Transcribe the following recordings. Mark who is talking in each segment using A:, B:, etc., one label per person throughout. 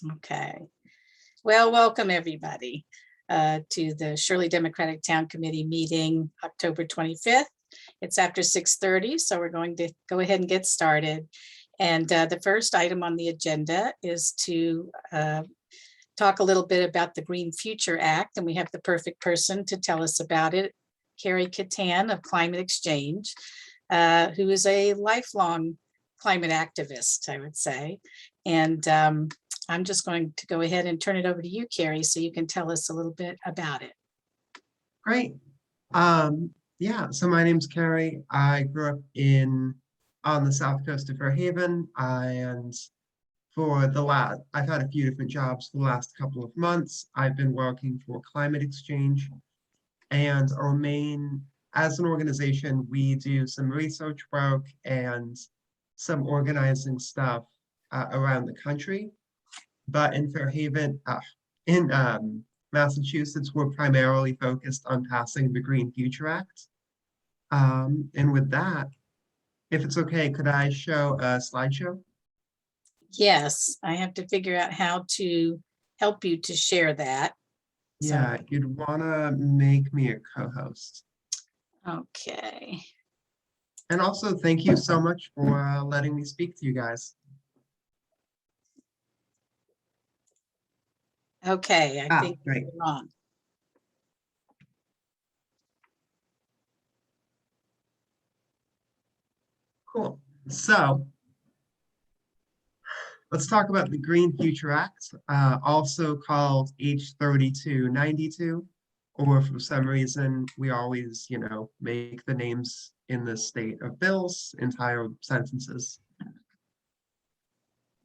A: Okay. Well, welcome everybody to the Shirley Democratic Town Committee meeting, October 25th. It's after 6:30, so we're going to go ahead and get started. And the first item on the agenda is to talk a little bit about the Green Future Act, and we have the perfect person to tell us about it, Carrie Catan of Climate Exchange, who is a lifelong climate activist, I would say. And I'm just going to go ahead and turn it over to you, Carrie, so you can tell us a little bit about it.
B: Great. Yeah, so my name's Carrie. I grew up on the south coast of Fairhaven, and I've had a few different jobs for the last couple of months. I've been working for Climate Exchange, and as an organization, we do some research work and some organizing stuff around the country. But in Fairhaven, in Massachusetts, we're primarily focused on passing the Green Future Act. And with that, if it's okay, could I show a slideshow?
A: Yes, I have to figure out how to help you to share that.
B: Yeah, you'd want to make me a co-host.
A: Okay.
B: And also, thank you so much for letting me speak to you guys.
A: Okay, I think
B: great.
A: you're on.
B: Cool. So let's talk about the Green Future Act, also called H3292, or for some reason, we always, make the names in the state of bills entire sentences.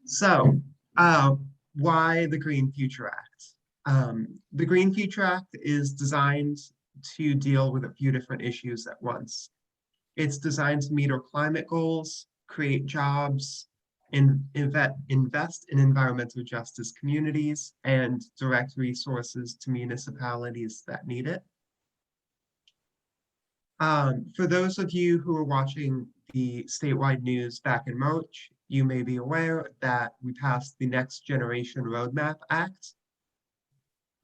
B: So why the Green Future Act? The Green Future Act is designed to deal with a few different issues at once. It's designed to meet our climate goals, create jobs, invest in environmental justice communities, and direct resources to municipalities that need it. For those of you who are watching the statewide news back in March, you may be aware that we passed the Next Generation Roadmap Act.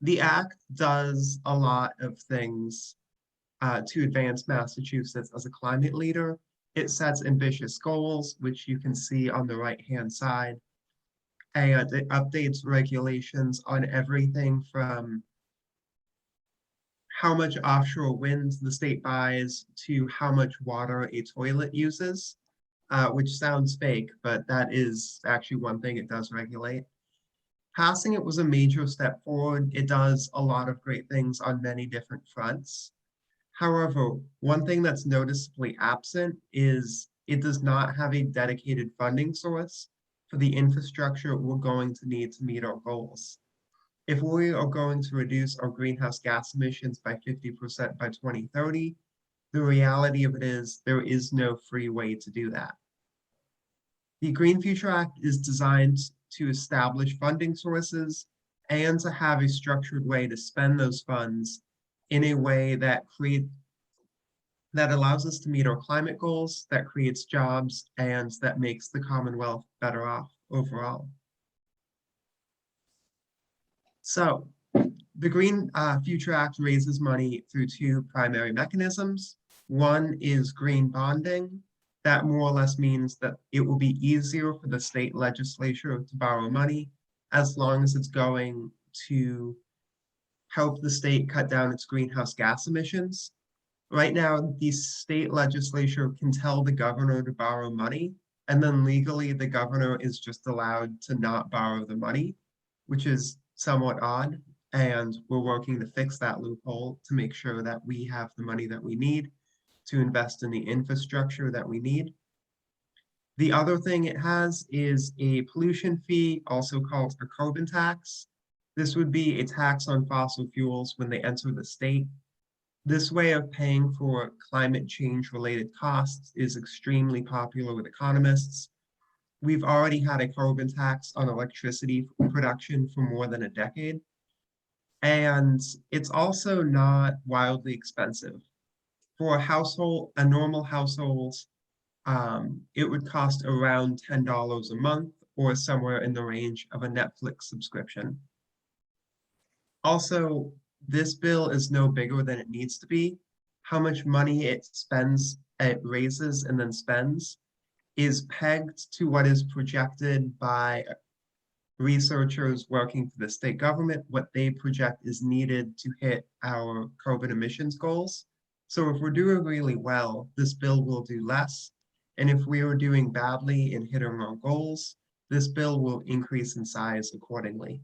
B: The act does a lot of things to advance Massachusetts as a climate leader. It sets ambitious goals, which you can see on the right-hand side, and it updates regulations on everything from how much offshore wind the state buys to how much water a toilet uses, which sounds fake, but that is actually one thing it does regulate. Passing it was a major step forward. It does a lot of great things on many different fronts. However, one thing that's noticeably absent is it does not have a dedicated funding source for the infrastructure we're going to need to meet our goals. If we are going to reduce our greenhouse gas emissions by 50% by 2030, the reality of it is there is no free way to do that. The Green Future Act is designed to establish funding sources and to have a structured way to spend those funds in a way that allows us to meet our climate goals, that creates jobs, and that makes the Commonwealth better off overall. So the Green Future Act raises money through two primary mechanisms. One is green bonding. That more or less means that it will be easier for the state legislature to borrow money as long as it's going to help the state cut down its greenhouse gas emissions. Right now, the state legislature can tell the governor to borrow money, and then legally the governor is just allowed to not borrow the money, which is somewhat odd. And we're working to fix that loophole to make sure that we have the money that we need to invest in the infrastructure that we need. The other thing it has is a pollution fee, also called a carbon tax. This would be a tax on fossil fuels when they enter the state. This way of paying for climate change related costs is extremely popular with economists. We've already had a carbon tax on electricity production for more than a decade. And it's also not wildly expensive. For a normal household, it would cost around $10 a month or somewhere in the range of a Netflix subscription. Also, this bill is no bigger than it needs to be. How much money it spends, it raises and then spends, is pegged to what is projected by researchers working for the state government, what they project is needed to hit our carbon emissions goals. So if we're doing really well, this bill will do less. And if we are doing badly in hitting our goals, this bill will increase in size accordingly.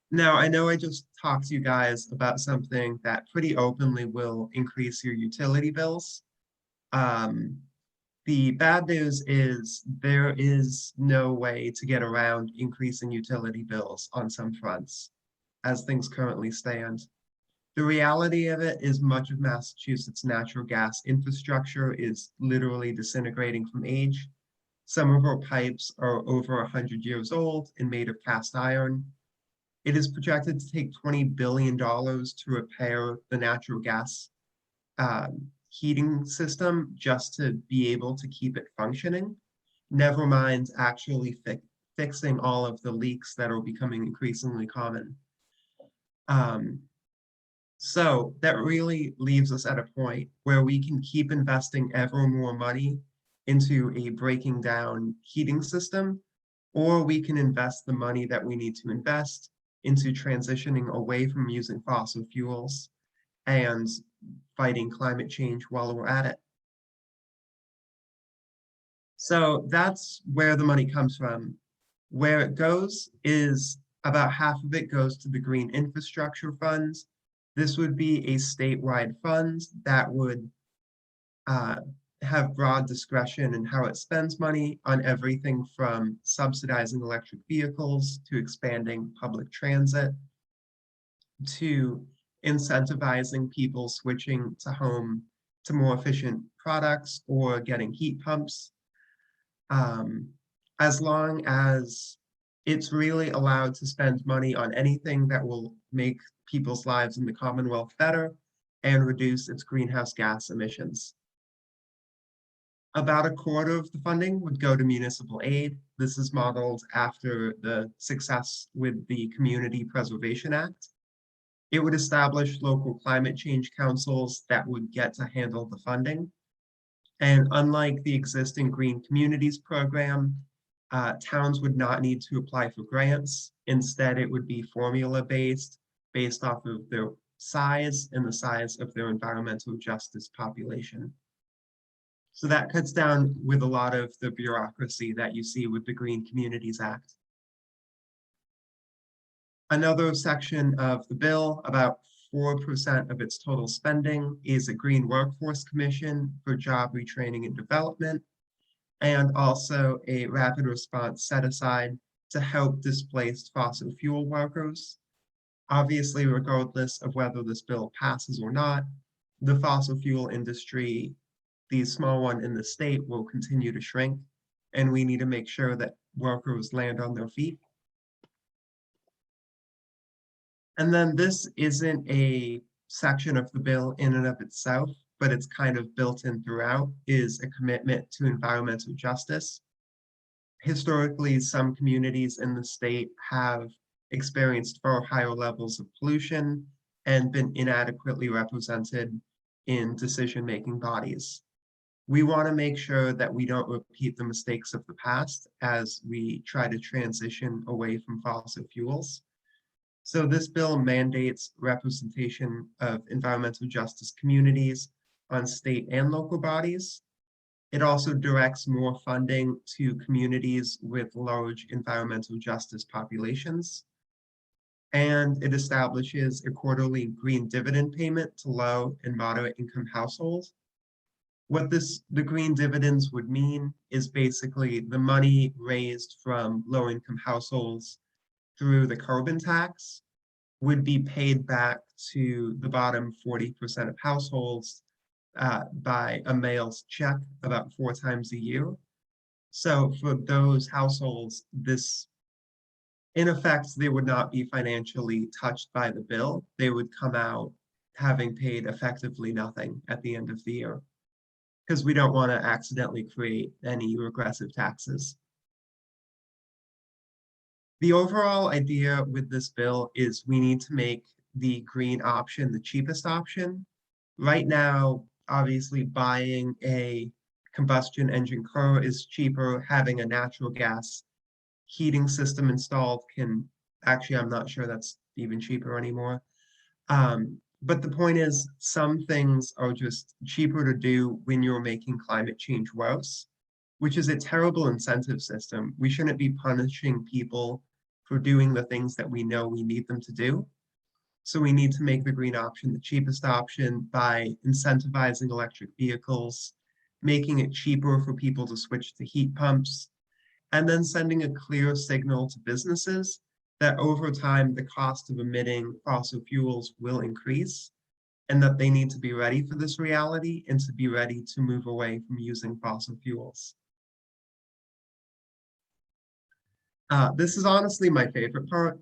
B: Now, I know I just talked to you guys about something that pretty openly will increase your utility bills. The bad news is there is no way to get around increasing utility bills on some fronts as things currently stand. The reality of it is much of Massachusetts' natural gas infrastructure is literally disintegrating from age. Some of our pipes are over 100 years old and made of cast iron. It is projected to take $20 billion to repair the natural gas heating system just to be able to keep it functioning, never mind actually fixing all of the leaks that are becoming increasingly common. So that really leaves us at a point where we can keep investing ever more money into a breaking down heating system, or we can invest the money that we need to invest into transitioning away from using fossil fuels and fighting climate change while we're at it. So that's where the money comes from. Where it goes is about half of it goes to the green infrastructure funds. This would be a statewide fund that would have broad discretion in how it spends money on everything from subsidizing electric vehicles to expanding public transit to incentivizing people switching to more efficient products or getting heat pumps. As long as it's really allowed to spend money on anything that will make people's lives in the Commonwealth better and reduce its greenhouse gas emissions. About a quarter of the funding would go to municipal aid. This is modeled after the success with the Community Preservation Act. It would establish local climate change councils that would get to handle the funding. And unlike the existing Green Communities program, towns would not need to apply for grants. Instead, it would be formula-based, based off of their size and the size of their environmental justice population. So that cuts down with a lot of the bureaucracy that you see with the Green Communities Act. Another section of the bill, about 4% of its total spending, is a Green Workforce Commission for job retraining and development, and also a rapid response set aside to help displaced fossil fuel workers. Obviously, regardless of whether this bill passes or not, the fossil fuel industry, the small one in the state, will continue to shrink, and we need to make sure that workers land on their feet. And then this isn't a section of the bill in and of itself, but it's kind of built in throughout, is a commitment to environmental justice. Historically, some communities in the state have experienced far higher levels of pollution and been inadequately represented in decision-making bodies. We want to make sure that we don't repeat the mistakes of the past as we try to transition away from fossil fuels. So this bill mandates representation of environmental justice communities on state and local bodies. It also directs more funding to communities with large environmental justice populations. And it establishes a quarterly green dividend payment to low and moderate income households. What the green dividends would mean is basically the money raised from low income households through the carbon tax would be paid back to the bottom 40% of households by a mail's check about 4 times a year. So for those households, in effect, they would not be financially touched by the bill. They would come out having paid effectively nothing at the end of the year. because we don't want to accidentally create any regressive taxes. The overall idea with this bill is we need to make the green option the cheapest option. Right now, obviously buying a combustion engine car is cheaper. Having a natural gas heating system installed can, actually, I'm not sure that's even cheaper anymore. But the point is, some things are just cheaper to do when you're making climate change worse, which is a terrible incentive system. We shouldn't be punishing people for doing the things that we know we need them to do. So we need to make the green option the cheapest option by incentivizing electric vehicles, making it cheaper for people to switch to heat pumps, and then sending a clear signal to businesses that over time the cost of emitting fossil fuels will increase, and that they need to be ready for this reality and to be ready to move away from using fossil fuels. This is honestly my favorite part,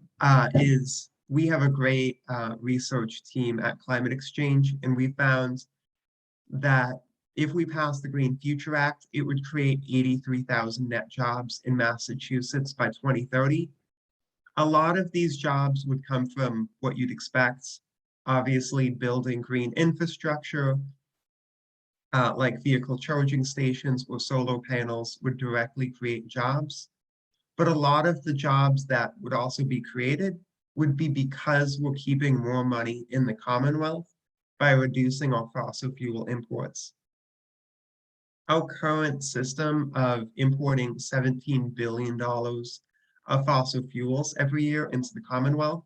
B: is we have a great research team at Climate Exchange, and we found that if we pass the Green Future Act, it would create 83,000 net jobs in Massachusetts by 2030. A lot of these jobs would come from what you'd expect, obviously building green infrastructure, like vehicle charging stations or solar panels would directly create jobs. But a lot of the jobs that would also be created would be because we're keeping more money in the Commonwealth by reducing our fossil fuel imports. Our current system of importing $17 billion of fossil fuels every year into the Commonwealth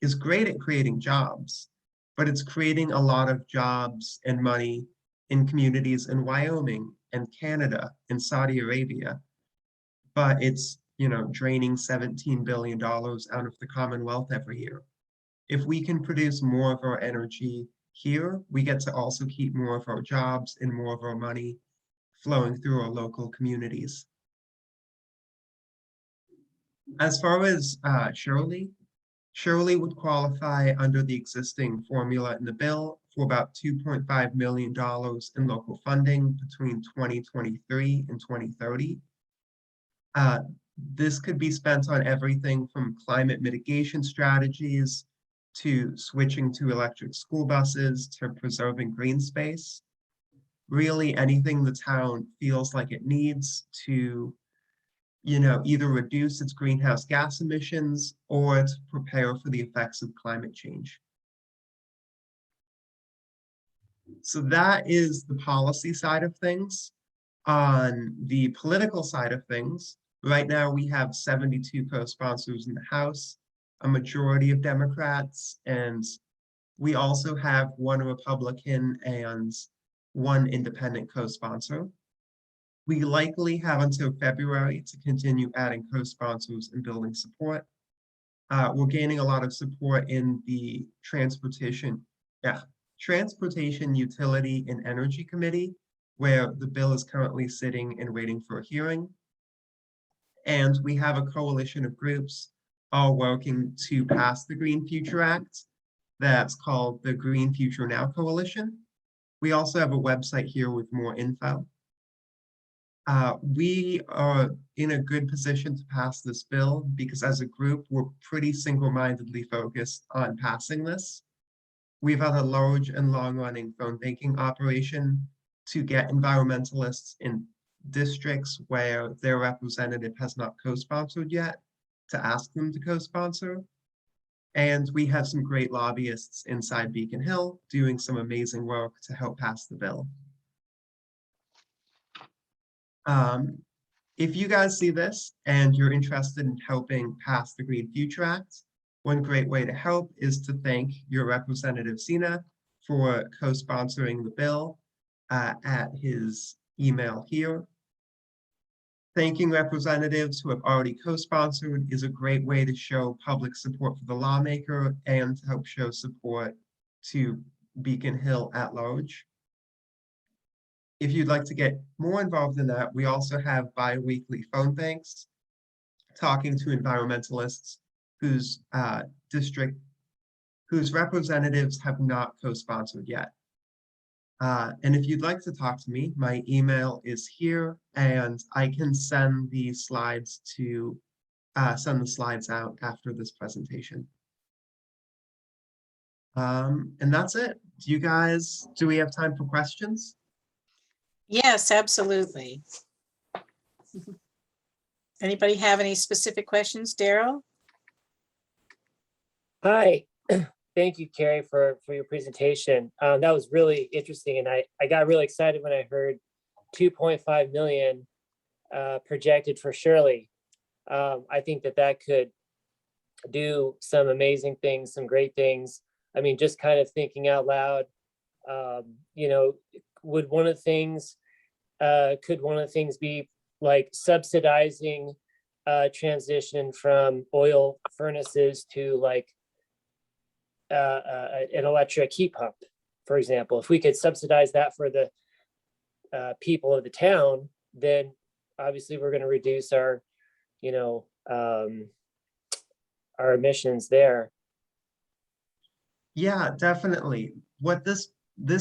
B: is great at creating jobs, but it's creating a lot of jobs and money in communities in Wyoming and Canada and Saudi Arabia. But it's, draining $17 billion out of the Commonwealth every year. If we can produce more of our energy here, we get to also keep more of our jobs and more of our money flowing through our local communities. As far as Shirley would qualify under the existing formula in the bill for about $2.5 million in local funding between 2023 and 2030. This could be spent on everything from climate mitigation strategies to switching to electric school buses to preserving green space. Really anything the town feels like it needs to, either reduce its greenhouse gas emissions or to prepare for the effects of climate change. So that is the policy side of things. On the political side of things, right now we have 72 co-sponsors in the House, a majority of Democrats, and we also have one Republican and one independent co-sponsor. We likely have until February to continue adding co-sponsors and building support. We're gaining a lot of support in the Transportation, Utility, and Energy Committee, where the bill is currently sitting and waiting for a hearing. And we have a coalition of groups all working to pass the Green Future Act that's called the Green Future Now Coalition. We also have a website here with more info. We are in a good position to pass this bill because as a group, we're pretty single-mindedly focused on passing this. We've had a large and long-running phone banking operation to get environmentalists in districts where their representative has not co-sponsored yet to ask them to co-sponsor. And we have some great lobbyists inside Beacon Hill doing some amazing work to help pass the bill. If you guys see this and you're interested in helping pass the Green Future Act, one great way to help is to thank your Representative Sina for co-sponsoring the bill at his email here. Thanking representatives who have already co-sponsored is a great way to show public support for the lawmaker and to help show support to Beacon Hill at large. If you'd like to get more involved in that, we also have bi-weekly phone banks talking to environmentalists whose representatives have not co-sponsored yet. And if you'd like to talk to me, my email is here, and I can send the slides out after this presentation. And that's it. Do we have time for questions?
A: Yes, absolutely. Anybody have any specific questions, Daryl?
C: Hi, thank you, Carrie, for your presentation. That was really interesting, and I got really excited when I heard 2.5 million projected for Shirley. I think that could do some amazing things, some great things. I mean, just kind of thinking out loud, you know, could one of the things be like subsidizing transition from oil furnaces to like an electric heat pump, for example? If we could subsidize that for the people of the town, then obviously we're going to reduce our, you know, our emissions there.
B: Yeah, definitely. What this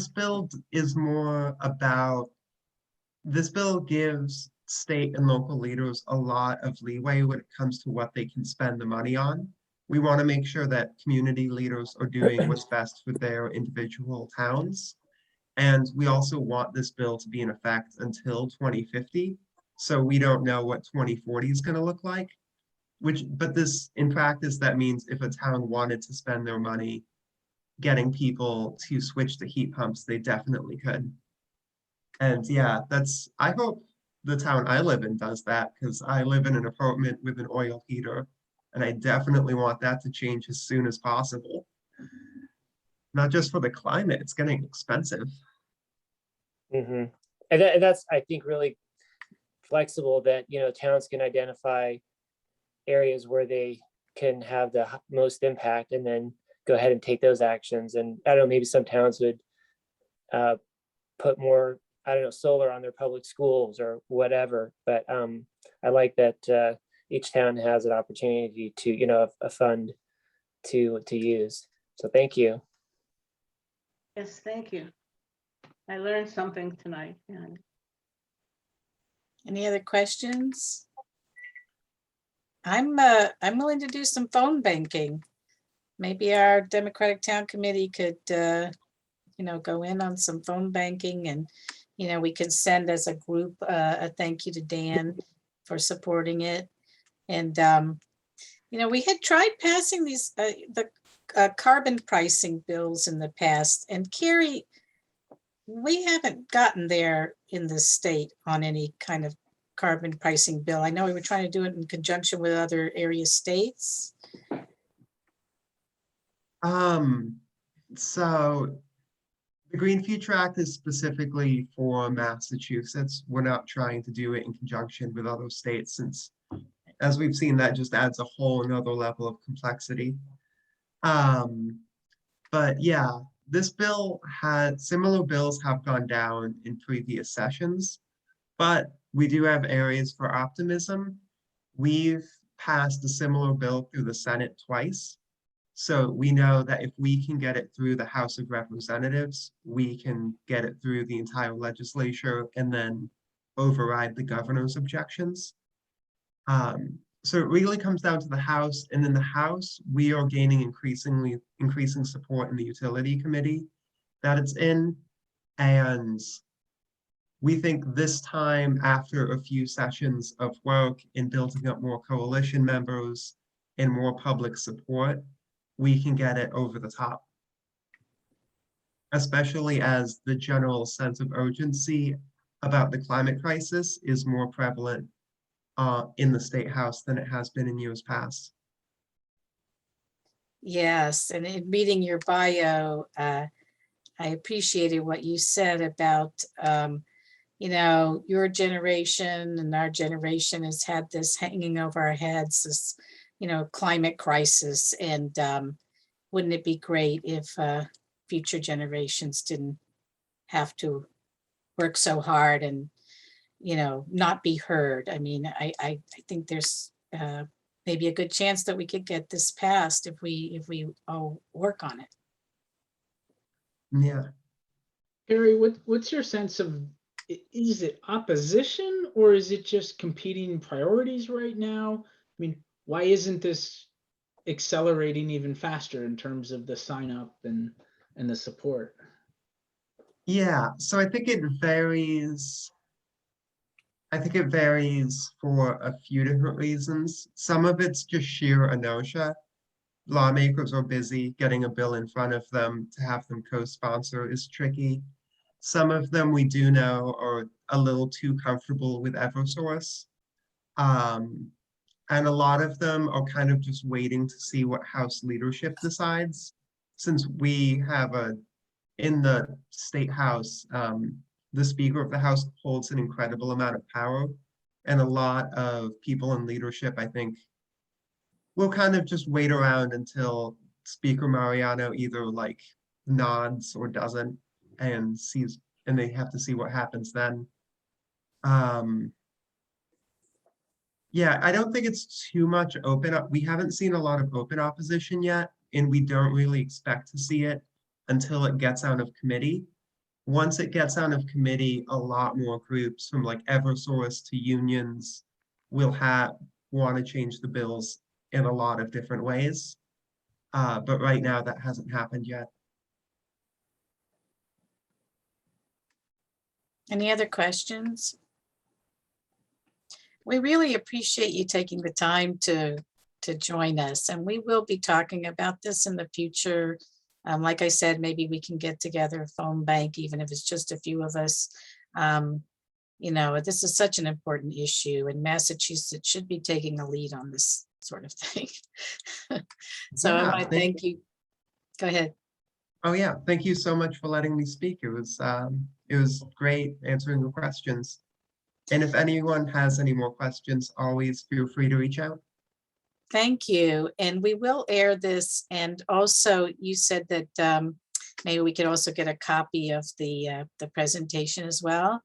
B: bill is more about, this bill gives state and local leaders a lot of leeway when it comes to what they can spend the money on. We want to make sure that community leaders are doing what's best for their individual towns. And we also want this bill to be in effect until 2050. So we don't know what 2040 is going to look like. But this, in practice, that means if a town wanted to spend their money getting people to switch to heat pumps, they definitely could. And yeah, I hope the town I live in does that, because I live in an apartment with an oil heater, and I definitely want that to change as soon as possible. Not just for the climate, it's getting expensive.
C: Mm-hmm. And that's, I think, really flexible that, you know, towns can identify areas where they can have the most impact and then go ahead and take those actions. And I don't know, maybe some towns would put more, I don't know, solar on their public schools or whatever. But I like that each town has an opportunity to, you know, a fund to use. So thank you.
D: Yes, thank you. I learned something tonight.
A: Any other questions? I'm willing to do some phone banking. Maybe our Democratic Town Committee could, you know, go in on some phone banking, and, you know, we can send as a group a thank you to Dan for supporting it. And, you know, we had tried passing these, the carbon pricing bills in the past, and Carrie, we haven't gotten there in the state on any kind of carbon pricing bill. I know we were trying to do it in conjunction with other area states.
B: So the Green Future Act is specifically for Massachusetts. We're not trying to do it in conjunction with other states, since, as we've seen, that just adds a whole another level of complexity. But yeah, this bill similar bills have gone down in previous sessions, but we do have areas for optimism. We've passed a similar bill through the Senate twice. So we know that if we can get it through the House of Representatives, we can get it through the entire legislature and then override the governor's objections. So it really comes down to the House, and in the House, we are gaining increasing support in the Utility Committee that it's in. And we think this time, after a few sessions of work in building up more coalition members and more public support, we can get it over the top. Especially as the general sense of urgency about the climate crisis is more prevalent in the State House than it has been in years past.
A: Yes, and in reading your bio, I appreciated what you said about, you know, your generation and our generation has had this hanging over our heads, this, you know, climate crisis. And wouldn't it be great if future generations didn't have to work so hard and, you know, not be heard? I mean, I think there's maybe a good chance that we could get this passed if we all work on it.
B: Yeah.
E: Harry, what's your sense of, is it opposition or is it just competing priorities right now? I mean, why isn't this accelerating even faster in terms of the sign up and the support?
B: Yeah, so I think it varies. I think it varies for a few different reasons. Some of it's just sheer inertia. Lawmakers are busy. Getting a bill in front of them to have them co-sponsor is tricky. Some of them we do know are a little too comfortable with Eversource. And a lot of them are kind of just waiting to see what House leadership decides. Since we have in the state House, the Speaker of the House holds an incredible amount of power. And a lot of people in leadership, I think, will kind of just wait around until Speaker Mariano either like nods or doesn't and they have to see what happens then. Yeah, I don't think it's too much open up. We haven't seen a lot of open opposition yet, and we don't really expect to see it until it gets out of committee. Once it gets out of committee, a lot more groups from like Eversource to unions will want to change the bills in a lot of different ways. But right now that hasn't happened yet.
A: Any other questions? We really appreciate you taking the time to join us, and we will be talking about this in the future. Like I said, maybe we can get together a phone bank, even if it's just a few of us. You know, this is such an important issue, and Massachusetts should be taking a lead on this sort of thing. So I
B: Yeah,
A: want to thank you. Go ahead.
B: Oh yeah, thank you so much for letting me speak. It was great answering the questions. And if anyone has any more questions, always feel free to reach out.
A: Thank you. And we will air this. And also you said that maybe we could also get a copy of the presentation as well.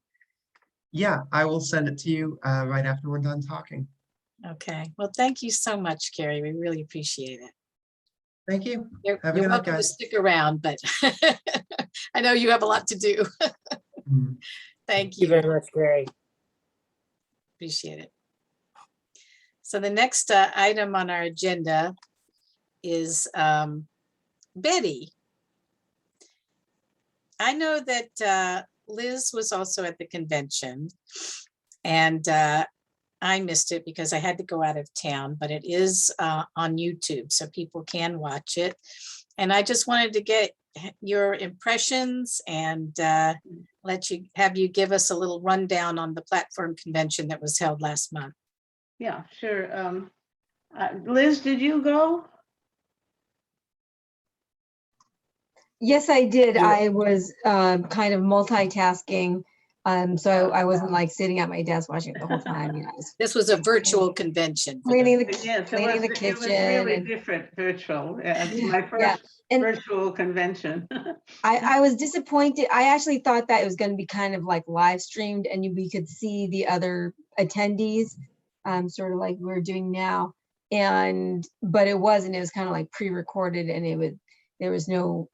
B: Yeah, I will send it to you right after we're done talking.
A: Okay. Well, thank you so much, Carrie. We really appreciate it.
B: Thank you.
A: You're
B: Have a good night,
A: welcome to
B: guys.
A: stick around, but I know you have a lot to do.
B: Mhm.
A: Thank
C: Thank you
A: you.
C: very much, Gary.
A: Appreciate it. So the next item on our agenda is Betty. I know that Liz was also at the convention, and I missed it because I had to go out of town, but it is on YouTube, so people can watch it. And I just wanted to get your impressions and have you give us a little rundown on the platform convention that was held last month.
D: Yeah, sure. Liz, did you go?
F: Yes, I did.
A: You-
F: I was kind of multitasking. So I wasn't like sitting at my desk watching it the whole time. You know, I was
A: This was a virtual convention. for
F: cleaning the,
D: Yes,
F: cleaning the
D: it was
F: kitchen.
D: really
F: And
D: different virtual. It's my
F: yeah,
D: first
F: and
D: virtual convention.
F: I was disappointed. I actually thought that it was going to be kind of like live streamed and we could see the other attendees, sort of like we're doing now. But it wasn't. It was kind of like pre-recorded, and there's no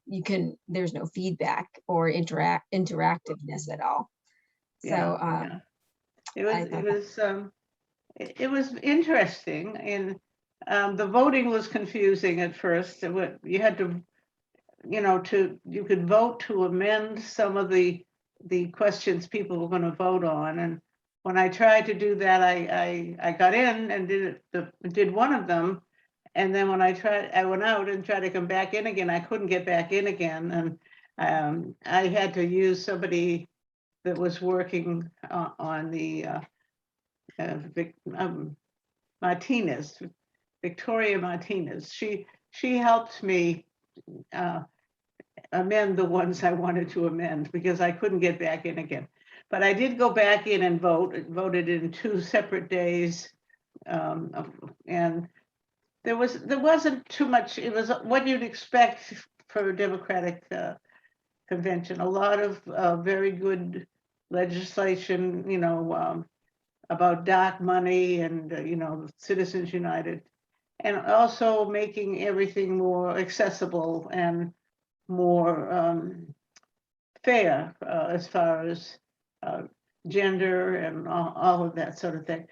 F: feedback or interactiveness at all. So
D: Yeah.
F: I thought
D: It was interesting, and the voting was confusing at first. You had to, you could vote to amend some of the questions people were going to vote on. And when I tried to do that, I got in and did one of them. And then when I went out and tried to come back in again, I couldn't get back in again. And I had to use somebody that was working on the Martinez, Victoria Martinez. She helped me amend the ones I wanted to amend because I couldn't get back in again. But I did go back in and voted in 2 separate days, and there wasn't too much. It was what you'd expect for a Democratic convention. A lot of very good legislation, about dark money and Citizens United, and also making everything more accessible and more fair as far as gender and all of that sort of thing.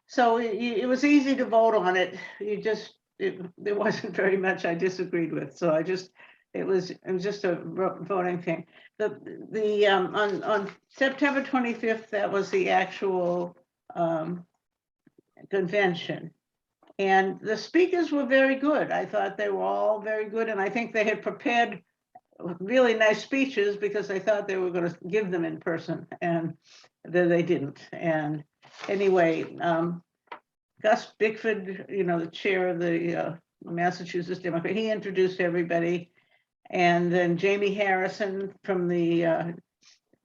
D: So it was easy to vote on it. There wasn't very much I disagreed with. So it was just a voting thing. On September 25th, that was the actual convention. And the speakers were very good. I thought they were all very good. And I think they had prepared really nice speeches because they thought they were going to give them in person, and then they didn't. And anyway, Gus Bickford, the chair of the Massachusetts Democrat, he introduced everybody. And then Jamie Harrison from the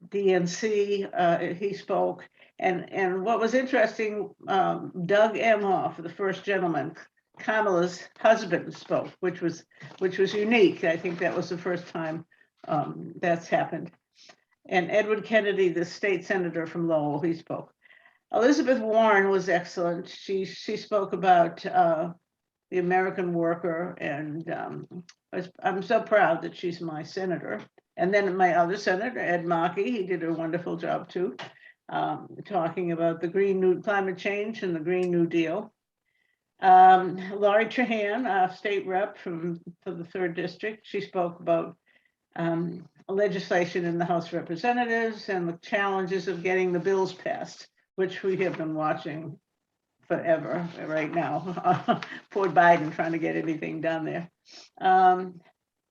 D: DNC, he spoke. And what was interesting, Doug Emhoff, the first gentleman, Kamala's husband, spoke, which was unique. I think that was the first time that's happened. And Edward Kennedy, the state senator from Lowell, he spoke. Elizabeth Warren was excellent. She spoke about the American worker, and I'm so proud that she's my senator. And then my other senator, Ed Markey, he did a wonderful job too, talking about the climate change and the Green New Deal. Laurie Trahan, our state rep for the 3rd District, she spoke about legislation in the House of Representatives and the challenges of getting the bills passed, which we have been watching forever right now. Poor Biden trying to get anything done there.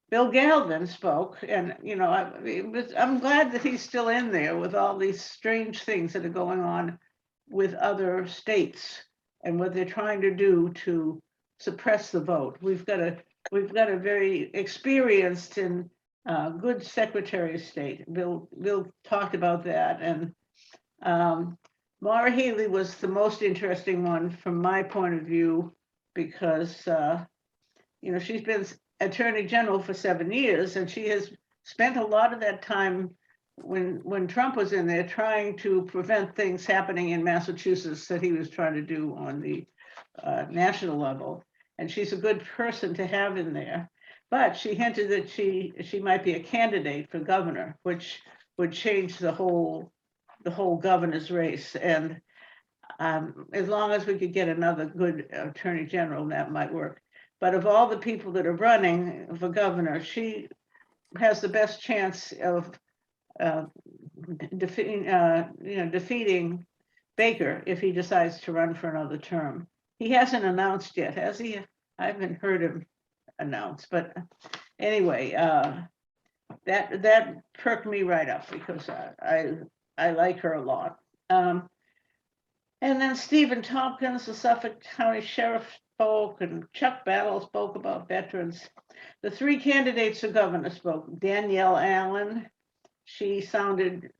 D: Bill Galvin spoke, and I'm glad that he's still in there with all these strange things that are going on with other states and what they're trying to do to suppress the vote. We've got a very experienced and good Secretary of State. Bill talked about that, and Maura Healey was the most interesting one from my point of view because she's been Attorney General for 7 years, and she has spent a lot of that time when Trump was in there trying to prevent things happening in Massachusetts that he was trying to do on the national level. And she's a good person to have in there. But she hinted that she might be a candidate for governor, which would change the whole governor's race. And as long as we could get another good attorney general, that might work. But of all the people that are running for governor, she has the best chance of defeating Baker if he decides to run for another term. He hasn't announced yet, has he? I haven't heard him announce, but anyway, that perked me right up because I like her a lot. And then Stephen Tompkins, the Suffolk County Sheriff, spoke, and Chuck Battle spoke about veterans. The 3 candidates for governor spoke. Danielle Allen, she sounded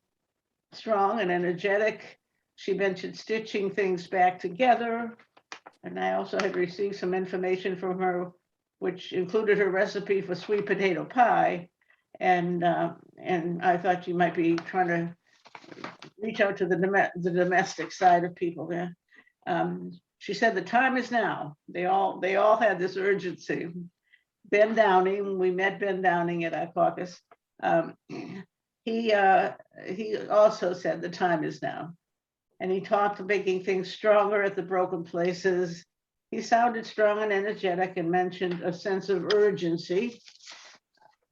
D: strong and energetic. She mentioned stitching things back together. And I also had received some information from her, which included her recipe for sweet potato pie. And I thought you might be trying to reach out to the domestic side of people there. She said the time is now. They all had this urgency. Ben Downing, we met Ben Downing at our caucus. He also said the time is now. And he talked of making things stronger at the broken places. He sounded strong and energetic and mentioned a sense of urgency.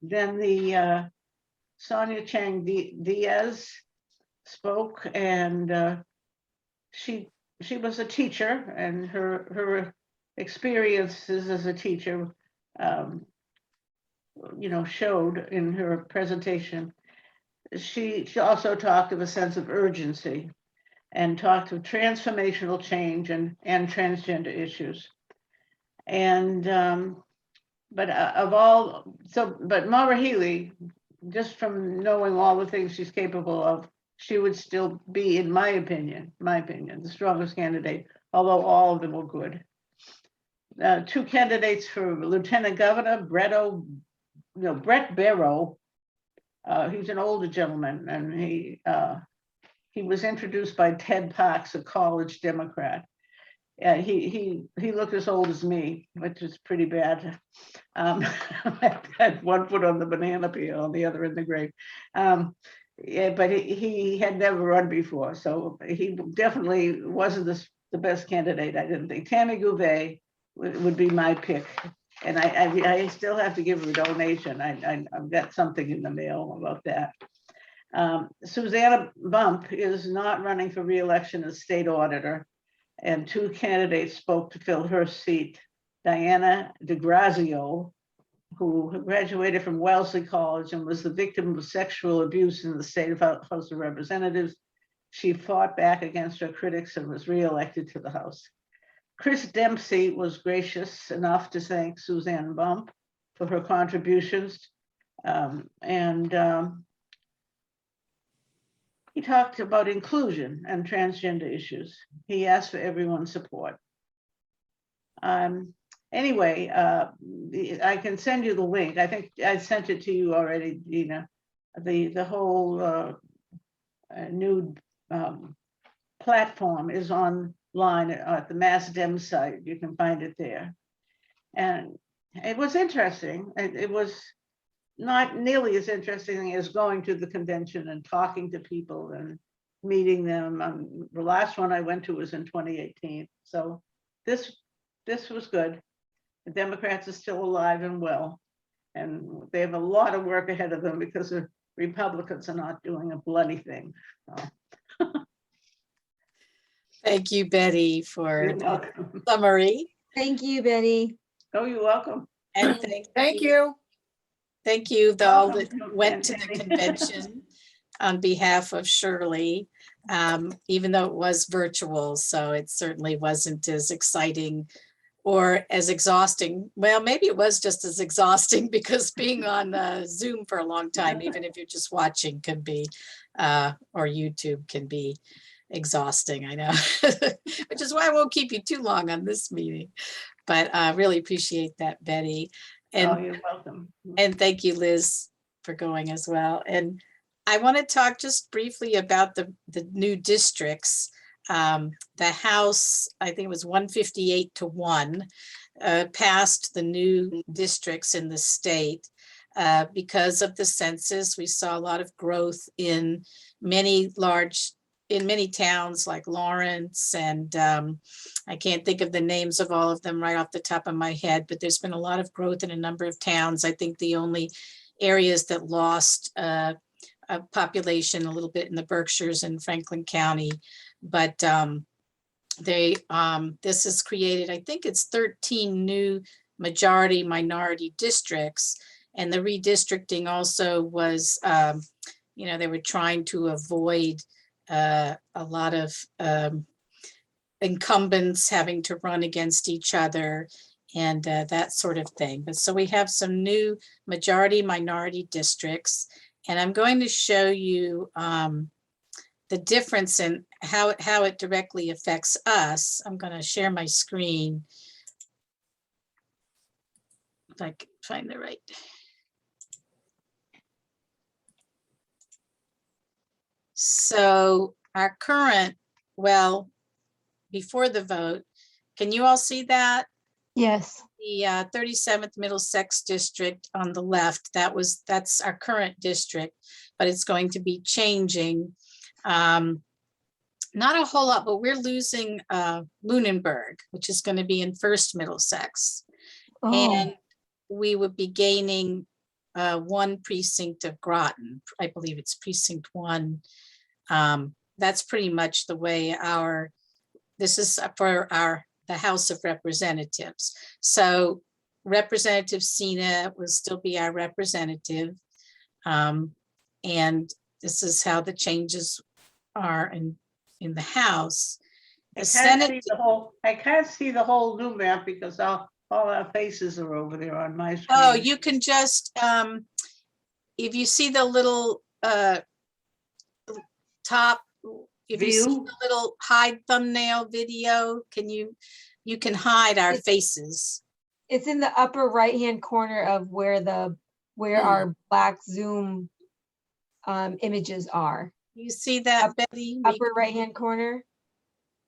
D: Then the Sonia Chang Diaz spoke, and she was a teacher, and her experiences as a teacher showed in her presentation. She also talked of a sense of urgency and talked of transformational change and transgender issues. And but Maura Healey, just from knowing all the things she's capable of, she would still be, in my opinion, the strongest candidate, although all of them were good. 2 candidates for Lieutenant Governor, Brett Barrow. He's an older gentleman, and he was introduced by Ted Parks, a college Democrat. Yeah, he looked as old as me, which is pretty bad. Had one foot on the banana peel, on the other in the grave. Yeah, but he had never run before, so he definitely wasn't the best candidate. I didn't think Tammy Gouvet would be my pick, and I still have to give her a donation. I've got something in the mail about that. Susanna Bump is not running for re-election as state auditor, and two candidates spoke to fill her seat. Diana DeGrazio, who graduated from Wellesley College and was the victim of sexual abuse in the state House of Representatives. She fought back against her critics and was re-elected to the House. Chris Dempsey was gracious enough to thank Suzanne Bump for her contributions. He talked about inclusion and transgender issues. He asked for everyone's support. Anyway, I can send you the link. I think I sent it to you already, Dina. The whole new platform is online at the MassDem site. You can find it there. And it was interesting. It was not nearly as interesting as going to the convention and talking to people and meeting them. The last one I went to was in 2018. So this was good. The Democrats are still alive and well, and they have a lot of work ahead of them because the Republicans are not doing a bloody thing. So.
A: Thank you, Betty, for
D: You're
A: the
D: welcome.
A: summary.
F: Thank you, Betty.
D: Oh, you're welcome.
A: And
G: Thank you.
A: Thank you, all
D: Welcome
A: that
D: to
A: went to the
D: Penny.
A: convention on behalf of Shirley, even though it was virtual, so it certainly wasn't as exciting or as exhausting. Well, maybe it was just as exhausting because being on Zoom for a long time, even if you're just watching, can be, or YouTube can be exhausting, I know, which is why I won't keep you too long on this meeting. But I really appreciate that, Betty.
D: Oh,
A: And
D: you're welcome.
A: and thank you, Liz, for going as well. And I want to talk just briefly about the new districts. The House, I think it was 158 to 1, passed the new districts in the state. Because of the census, we saw a lot of growth in many towns like Lawrence, and I can't think of the names of all of them right off the top of my head, but there's been a lot of growth in a number of towns. I think the only areas that lost a population a little bit in the Berkshires and Franklin County, but this has created, I think it's 13 new majority minority districts, and the redistricting also was, they were trying to avoid a lot of incumbents having to run against each other and that sort of thing. But so we have some new majority minority districts, and I'm going to show you the difference in how it directly affects us. I'm going to share my screen if I can find the right. So our current, well, before the vote, can you all see that?
F: Yes.
A: The 37th Middlesex District on the left, that's our current district, but it's going to be changing. Not a whole lot, but we're losing Lunenburg, which is going to be in First Middlesex.
F: Oh.
A: And we would be gaining one precinct of Groton. I believe it's precinct 1. That's pretty much the way this is for the House of Representatives. So Representative Sina will still be our representative. And this is how the changes are in the House. The Senate.
D: I can't see the whole new map because all our faces are over there on my screen.
A: Oh, you can just, if you see the little top, if you see
D: View?
A: the little hide thumbnail video, you can hide our faces.
F: It's in the upper right-hand corner of where our black Zoom images are.
A: You see that, Betty? We
F: Upper right-hand corner.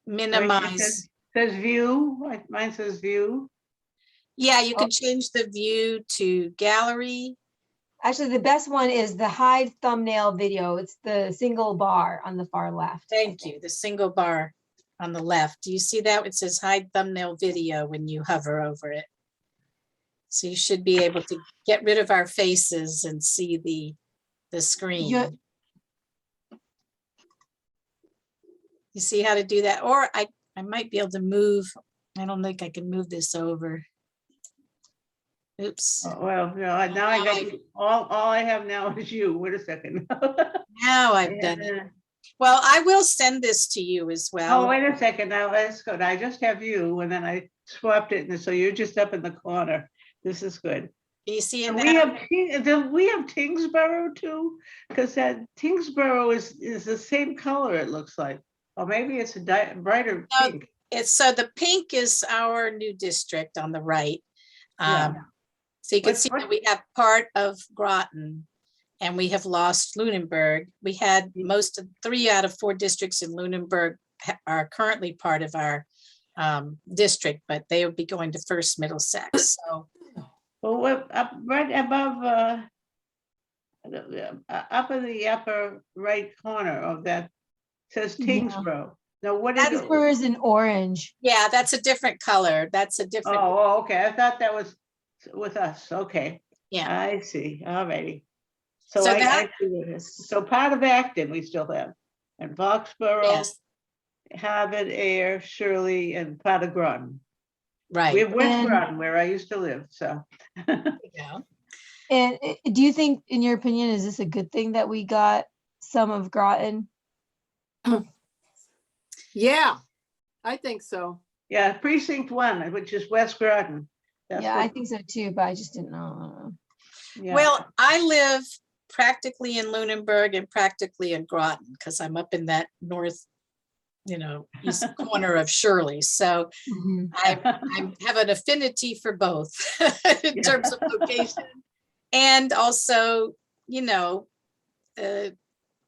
A: minimize.
D: Says view, mine says view.
A: Yeah, you
F: Oh.
A: can change the view to gallery.
F: Actually, the best one is the hide thumbnail video. It's the single bar on the far left. I
A: Thank
F: think.
A: you. The single bar on the left. Do you see that? It says hide thumbnail video when you hover over it. So you should be able to get rid of our faces and see the screen. You see how to do that? Or I might be able to move. I don't think I can move this over. Oops.
D: Oh, well, now I got you. All I have now is you. Wait a second.
A: Now I've done it. Well, I will send this to you as
D: Oh,
A: well.
D: wait a second. Now that's good. I just have you and then I swapped it. And so you're just up in the corner. This is good.
A: Do you see it
D: And
A: now?
D: we have Tingsboro too, because that Tingsboro is the same color, it looks like. Or maybe it's a brighter
A: No,
D: pink.
A: So the pink is our new district on the right.
D: Yeah.
A: So you can
D: What-
A: see
D: what-
A: that we have part of Groton and we have lost Lunenburg. We had most of 3 out of 4 districts in Lunenburg are currently part of our district, but they would be going to First Middlesex. So
D: Well, what, right above, up in the upper right corner of that says
F: Yeah.
D: Tingsboro. Now, what is it?
F: Tingsboro is in orange.
A: yeah, that's a different color. That's a different,
D: Oh, okay. I thought that was with us. Okay.
A: yeah.
D: I see. All righty. So
A: So
D: I
A: that-
D: see what it is. So part of Acton we still have. And Foxborough,
A: Yes,
D: Harvard, Air, Shirley, and part of Groton. We
A: right.
D: have West
F: And-
D: Groton where I used to live, so.
A: Yeah.
F: And do you think, in your opinion, is this a good thing that we got some of Groton?
G: Yeah, I think so.
D: Yeah, precinct 1, which is West Groton. That's
F: Yeah, I
D: what-
F: think so too, but I just didn't know.
D: yeah.
A: Well, I live practically in Lunenburg and practically in Groton because I'm up in that north, east corner of Shirley. So
F: Mhm.
A: I have an affinity for both in
D: Yeah.
A: terms of location. And also,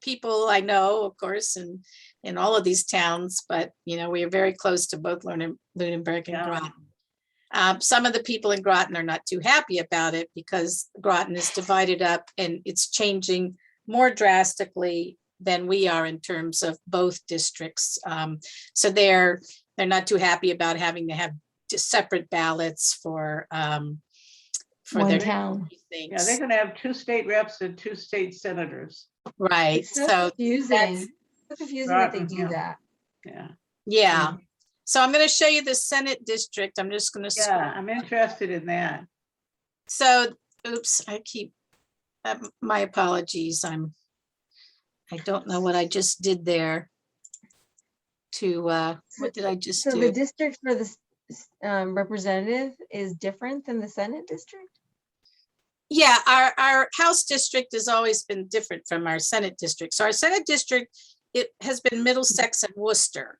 A: people I know, of course, in all of these towns, but, we are very close to both Lunenburg and
D: Yeah.
A: Groton. Some of the people in Groton are not too happy about it because Groton is divided up and it's changing more drastically than we are in terms of both districts. So they're not too happy about having to have separate ballots for
F: One
A: their
F: town.
D: Yeah,
A: things.
D: they're gonna have 2 state reps and 2 state senators.
A: Right,
F: It's so
A: so
F: confusing. So confusing that they
D: Groton,
F: do
D: yeah.
F: that.
D: Yeah,
A: yeah. So I'm going to show you the Senate district. I'm just going to.
D: yeah, I'm interested in that.
A: So, oops, my apologies. I don't know what I just did there what did I just
F: So the
A: do?
F: district for the representative is different than the Senate district?
A: Yeah, our House district has always been different from our Senate district. So our Senate district, it has been Middlesex and Worcester.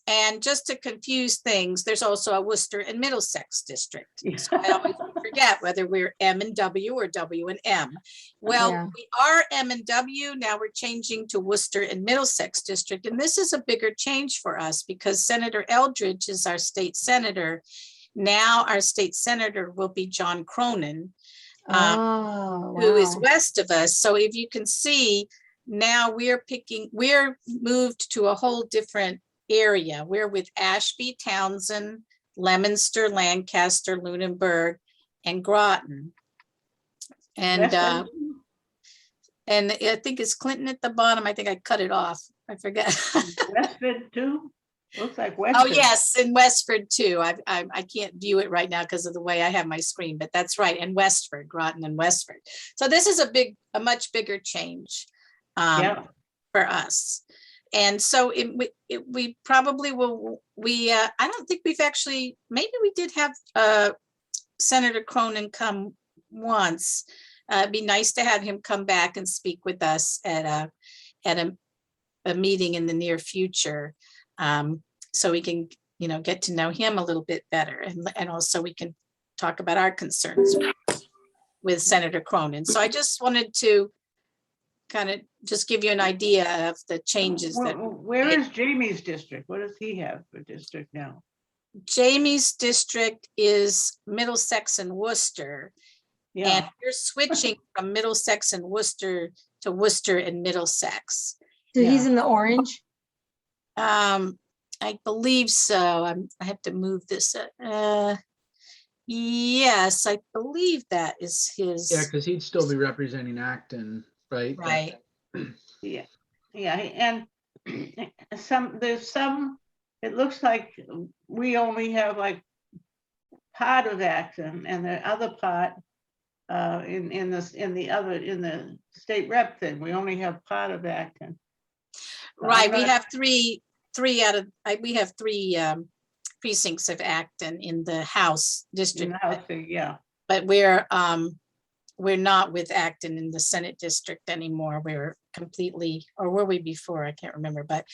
A: And just to confuse things, there's also a Worcester and Middlesex district. So I always forget whether we're M and W or W and M. Well,
F: Yeah.
A: we are M and W, now we're changing to Worcester and Middlesex district. And this is a bigger change for us because Senator Eldridge is our state senator. Now our state senator will be Sen Cronen,
F: Oh,
A: who is
F: wow.
A: west of us. So if you can see, now we're moved to a whole different area. We're with Ashby, Townsend, Leominster, Lancaster, Lunenburg, and Groton. And
D: Westford?
A: I think it's Clinton at the bottom. I think I cut it off. I forget.
D: Westford too? Looks like Westford.
A: Oh, yes, in Westford too. I can't view it right now because of the way I have my screen, but that's right. And Westford, Groton and Westford. So this is a much bigger change
D: Yeah.
A: for us. And so we probably will, I don't think we've actually, maybe we did have Senator Cronen come once. It'd be nice to have him come back and speak with us at a meeting in the near future. So we can, get to know him a little bit better. And also we can talk about our concerns with Senator Cronen. So I just wanted to kind of just give you an idea of the changes that
D: Where is Jamie's district? What does he have for district now?
A: Jamie's district is Middlesex and Worcester. And
D: Yeah,
A: you're switching from Middlesex and Worcester to Worcester and Middlesex.
F: So he's
D: Yeah.
F: in the orange.
A: I believe so. I have to move this. Yes, I believe that is his.
E: Yeah, because he'd still be representing Acton, right?
A: Right.
D: yeah, and there's some, it looks like we only have like part of Acton, and the other part in the state rep thing, we only have part of Acton. So
A: Right,
D: I'm
A: we
D: not-
A: have three out of, we have three precincts of Acton in the House
D: in
A: district,
D: the House thing, yeah.
A: but we're not with Acton in the Senate district anymore. We're completely, or were we before? I can't remember, but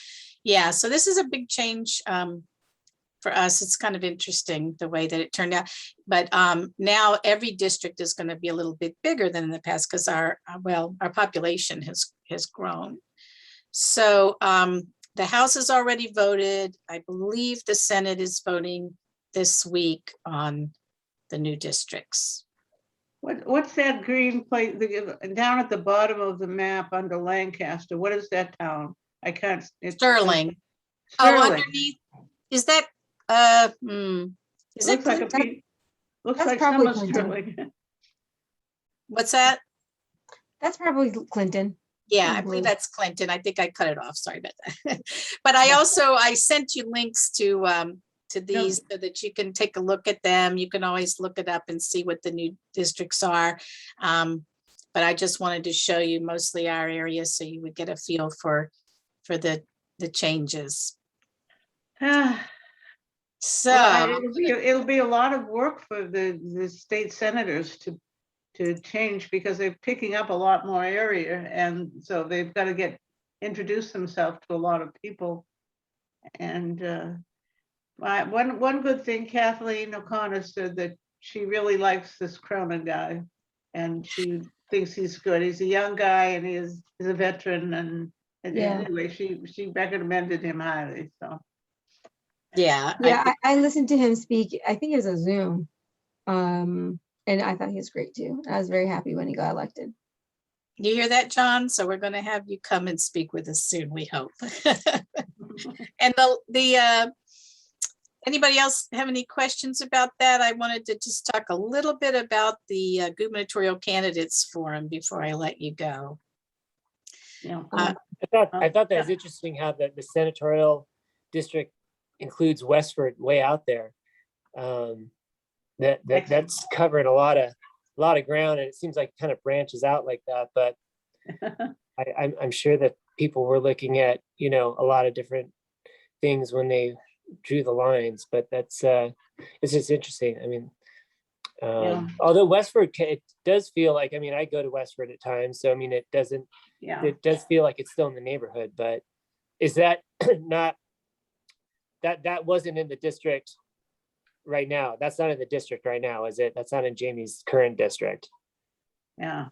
A: yeah, so this is a big change for us. It's kind of interesting the way that it turned out. But now every district is going to be a little bit bigger than in the past because our population has grown. So the House has already voted. I believe the Senate is voting this week on the new districts.
D: What's that green place down at the bottom of the map under Lancaster? What is that town? I can't.
A: Sterling. Oh,
D: Sterling.
A: underneath, is that, is
D: Looks
A: that,
D: like a
A: Clinton?
D: piece. Looks
F: That's
D: like
F: probably
D: some of
F: Clinton.
D: Sterling.
A: What's that?
F: That's probably Clinton.
A: Yeah, I believe that's Clinton. I think I cut it off. Sorry about that. But I sent you links to these so that you can take a look at them. You can always look it up and see what the new districts are. But I just wanted to show you mostly our area so you would get a feel for the changes. So
D: Well, it'll be a lot of work for the state senators to change because they're picking up a lot more area, and so they've got to introduce themselves to a lot of people. And one good thing, Kathleen O'Connor said that she really likes this Cronen guy, and she thinks he's good. He's a young guy, and he's a veteran, and
F: Yeah.
D: anyway, she recommended him highly. So.
A: yeah,
F: Yeah, I listened to him speak. I think it was a Zoom. And I thought he was great too. I was very happy when he got elected.
A: you hear that, John? So we're going to have you come and speak with us soon, we hope. And anybody else have any questions about that? I wanted to just talk a little bit about the gubernatorial candidates forum before I let you go.
D: Yeah.
C: I thought that was interesting how the senatorial district includes Westford way out there. That's covering a lot of ground, and it seems like it kind of branches out like that. But I'm sure that people were looking at a lot of different things when they drew the lines. But it's just interesting. I mean, although Westford, it does feel like, I go to Westford at times, so it doesn't.
D: Yeah.
C: It does feel like it's still in the neighborhood, but is that not that wasn't in the district right now? That's not in the district right now, is it? That's not in Jamie's current district.
D: Yeah.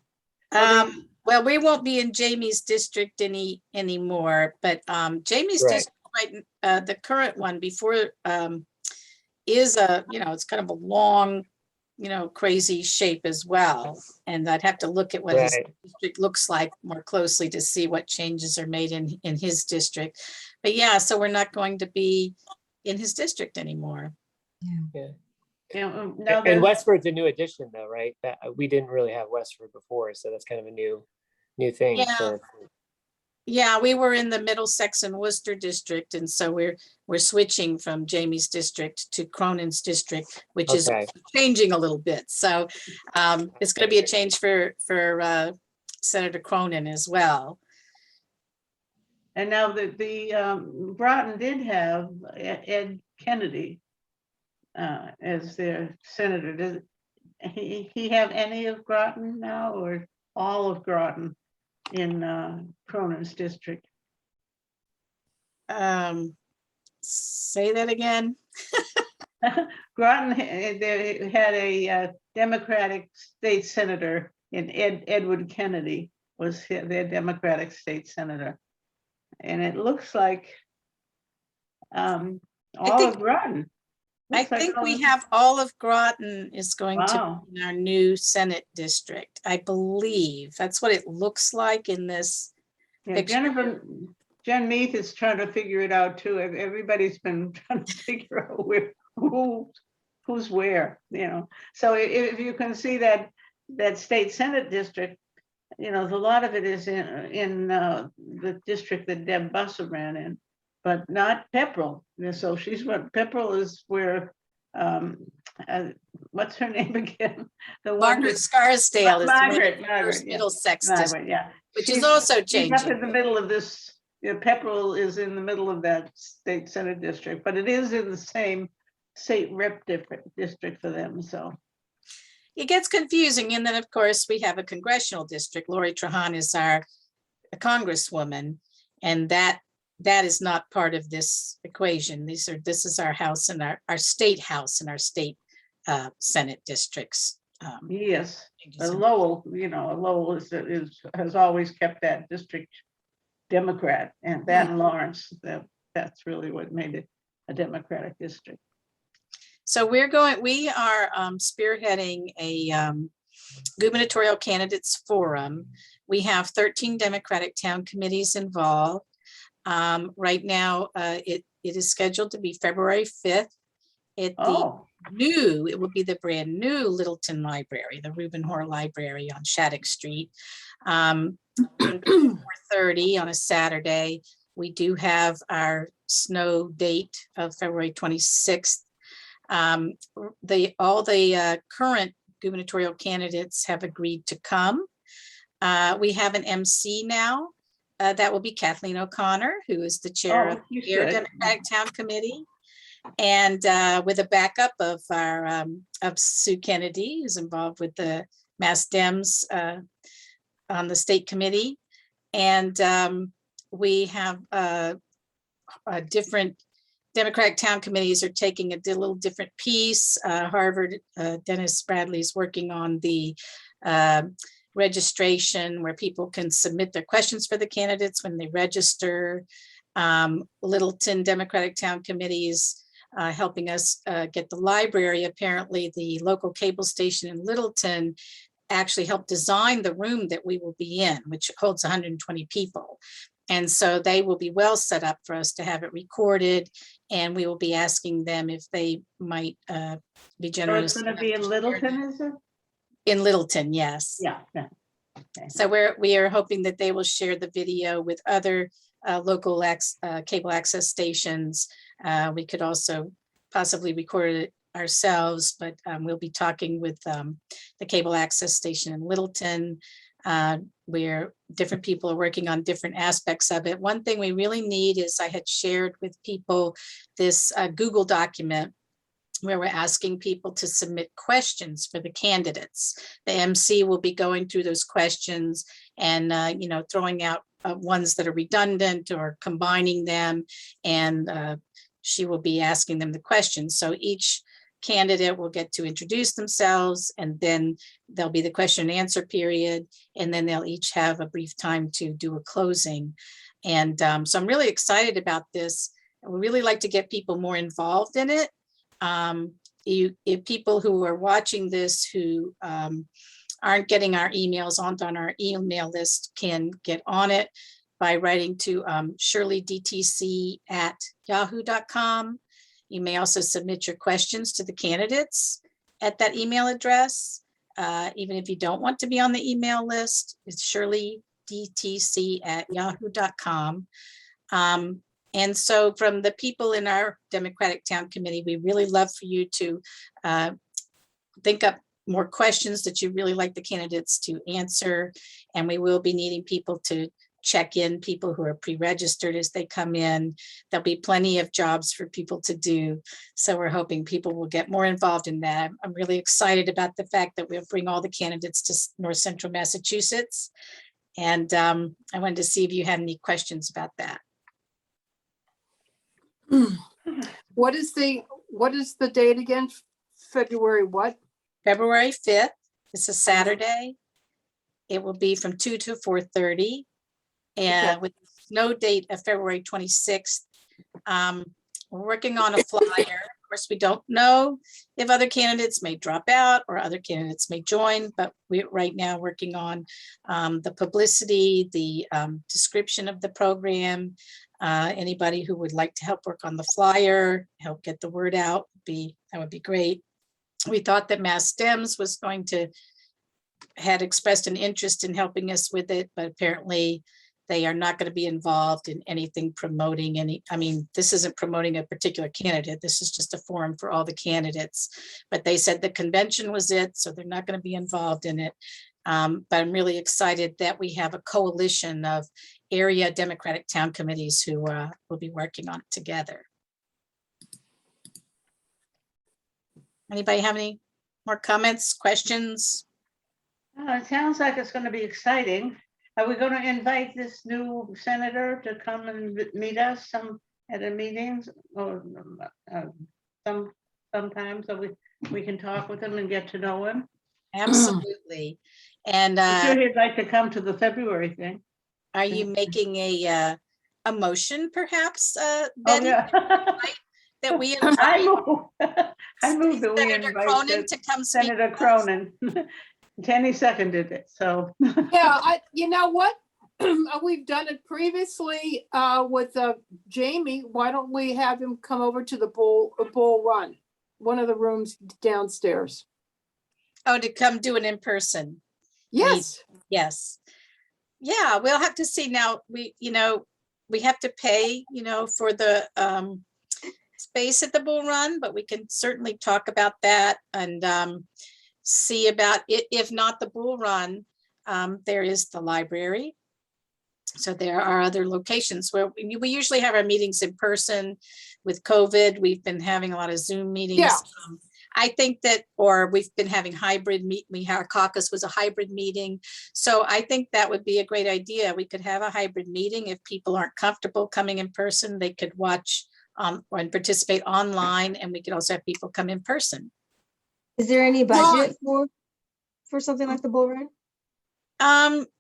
A: Well, we won't be in Jamie's district anymore, but Jamie's
C: Right.
A: district, right, the current one before is it's kind of a long, crazy shape as well. And I'd have to look at what his
C: Right.
A: district looks like more closely to see what changes are made in his district. But yeah, so we're not going to be in his district anymore.
C: Yeah.
D: Now
C: And
D: there's-
C: Westford's a new addition though, right? That we didn't really have Westford before, so that's kind of a new thing.
A: Yeah. Yeah, we were in the Middlesex and Worcester district, and so we're switching from Jamie's district to Cronen's district, which is
C: Okay.
A: changing a little bit. So it's going to be a change for Senator Cronen as well.
D: And now the Broughton did have Ed Kennedy as their senator. Does he have any of Groton now, or all of Groton in Cronen's district?
A: Say that again.
D: Groton they had a Democratic state senator in Edward Kennedy, was their Democratic state senator. And it looks like Olive Groton.
A: I
D: Looks like
A: think we
D: Olive-
A: have Olive Groton is going to
D: Wow.
A: be in our new Senate district. I believe that's what it looks like in this.
D: Yeah,
A: picture.
D: Jen Meath is trying to figure it out too. Everybody's been trying to figure out who's where, you know. So if you can see that state Senate district, you know, a lot of it is in the district that Deb Bussa ran in, but not Pepperell. And so Pepperell is where, what's her name again? The one
A: Margaret
D: that-
A: Scarsdale is
D: Margaret,
A: first
D: yeah.
A: Middlesex district,
D: Margaret, yeah.
A: which is
D: She's-
A: also
D: She's up
A: changing.
D: in the middle of this, you know, Pepperell is in the middle of that state Senate district, but it is in the same state rep district for them, so.
A: It gets confusing. And then, of course, we have a congressional district. Lori Trahan is our congresswoman, and that is not part of this equation. This is our house and our state house and our state Senate districts.
D: Yes, Lowell, you know, Lowell has always kept that district Democrat, and that and Lawrence, that's really what made it a Democratic district.
A: So we are spearheading a gubernatorial candidates forum. We have 13 Democratic town committees involved. Right now, it is scheduled to be February 5th. It will be the brand new Littleton Library, the Reuben Hoare Library on Shattuck Street. 4:30 on a Saturday. We do have our snow date of February 26th. All the current gubernatorial candidates have agreed to come. We have an MC now. That will be Kathleen O'Connor, who is the chair of the Democratic Town Committee. And with a backup of our of Sue Kennedy, who's involved with the Mass Dems on the state committee. And we have different Democratic town committees are taking a little different piece. Harvard, Dennis Bradley is working on the registration where people can submit their questions for the candidates when they register. Littleton Democratic Town Committees helping us get the library. Apparently the local cable station in Littleton actually helped design the room that we will be in, which holds 120 people. And so they will be well set up for us to have it recorded, and we will be asking them if they might be generous.
D: So it's going to be in Littleton, is it?
A: In Littleton, yes.
D: Yeah. Okay.
A: So we are hoping that they will share the video with other local cable access stations. We could also possibly record it ourselves, but we'll be talking with the cable access station in Littleton, where different people are working on different aspects of it. One thing we really need is, I had shared with people this Google document where we're asking people to submit questions for the candidates. The MC will be going through those questions and throwing out ones that are redundant or combining them, and she will be asking them the questions. So each candidate will get to introduce themselves, and then there'll be the question and answer period, and then they'll each have a brief time to do a closing. And so I'm really excited about this. We really like to get people more involved in it. If people who are watching this who aren't getting our emails, aren't on our email list, can get on it by writing to Shirley DTC at yahoo.com. You may also submit your questions to the candidates at that email address. Even if you don't want to be on the email list, it's Shirley DTC at yahoo.com. And so from the people in our Democratic Town Committee, we really love for you to think up more questions that you really like the candidates to answer. And we will be needing people to check in, people who are pre-registered as they come in. There'll be plenty of jobs for people to do. So we're hoping people will get more involved in that. I'm really excited about the fact that we'll bring all the candidates to North Central Massachusetts. And I wanted to see if you had any questions about that.
G: What is the date again? February what?
A: February 5th. It's a Saturday. It will be from 2 to 4:30. And with no date of February 26th. We're working on a flyer. Of course, we don't know if other candidates may drop out or other candidates may join, but we're right now working on the publicity, the description of the program. Anybody who would like to help work on the flyer, help get the word out, that would be great. We thought that Mass STEMs was had expressed an interest in helping us with it, but apparently they are not going to be involved in anything promoting this isn't promoting a particular candidate. This is just a forum for all the candidates. But they said the convention was it, so they're not going to be involved in it. But I'm really excited that we have a coalition of area Democratic town committees who will be working on it together. Anybody have any more comments, questions?
D: It sounds like it's going to be exciting. Are we going to invite this new senator to come and meet us at the meetings, or sometimes so we can talk with him and get to know him?
A: Absolutely. And
D: I'm sure he'd like to come to the February thing.
A: are you making a motion perhaps,
D: Oh,
A: Betty,
D: yeah.
A: that we
D: I
A: invite
D: move that we
A: Senator
D: invite
A: Cronen to come speak?
D: Senator Cronen. Tenny seconded it, so.
G: Yeah, you know what? We've done it previously with Jamie. Why don't we have him come over to the Bull Run, one of the rooms downstairs?
A: Oh, to come do it in person.
G: Yes.
A: Yes. Yeah, we'll have to see now. We have to pay, for the space at the Bull Run, but we can certainly talk about that and see about it. If not the Bull Run, there is the library. So there are other locations where we usually have our meetings in person. With COVID, we've been having a lot of Zoom meetings.
G: Yeah.
A: I think that, or we've been having hybrid our caucus was a hybrid meeting. So I think that would be a great idea. We could have a hybrid meeting. If people aren't comfortable coming in person, they could watch and participate online, and we could also have people come in person.
F: Is there any budget for something like the Bull Run?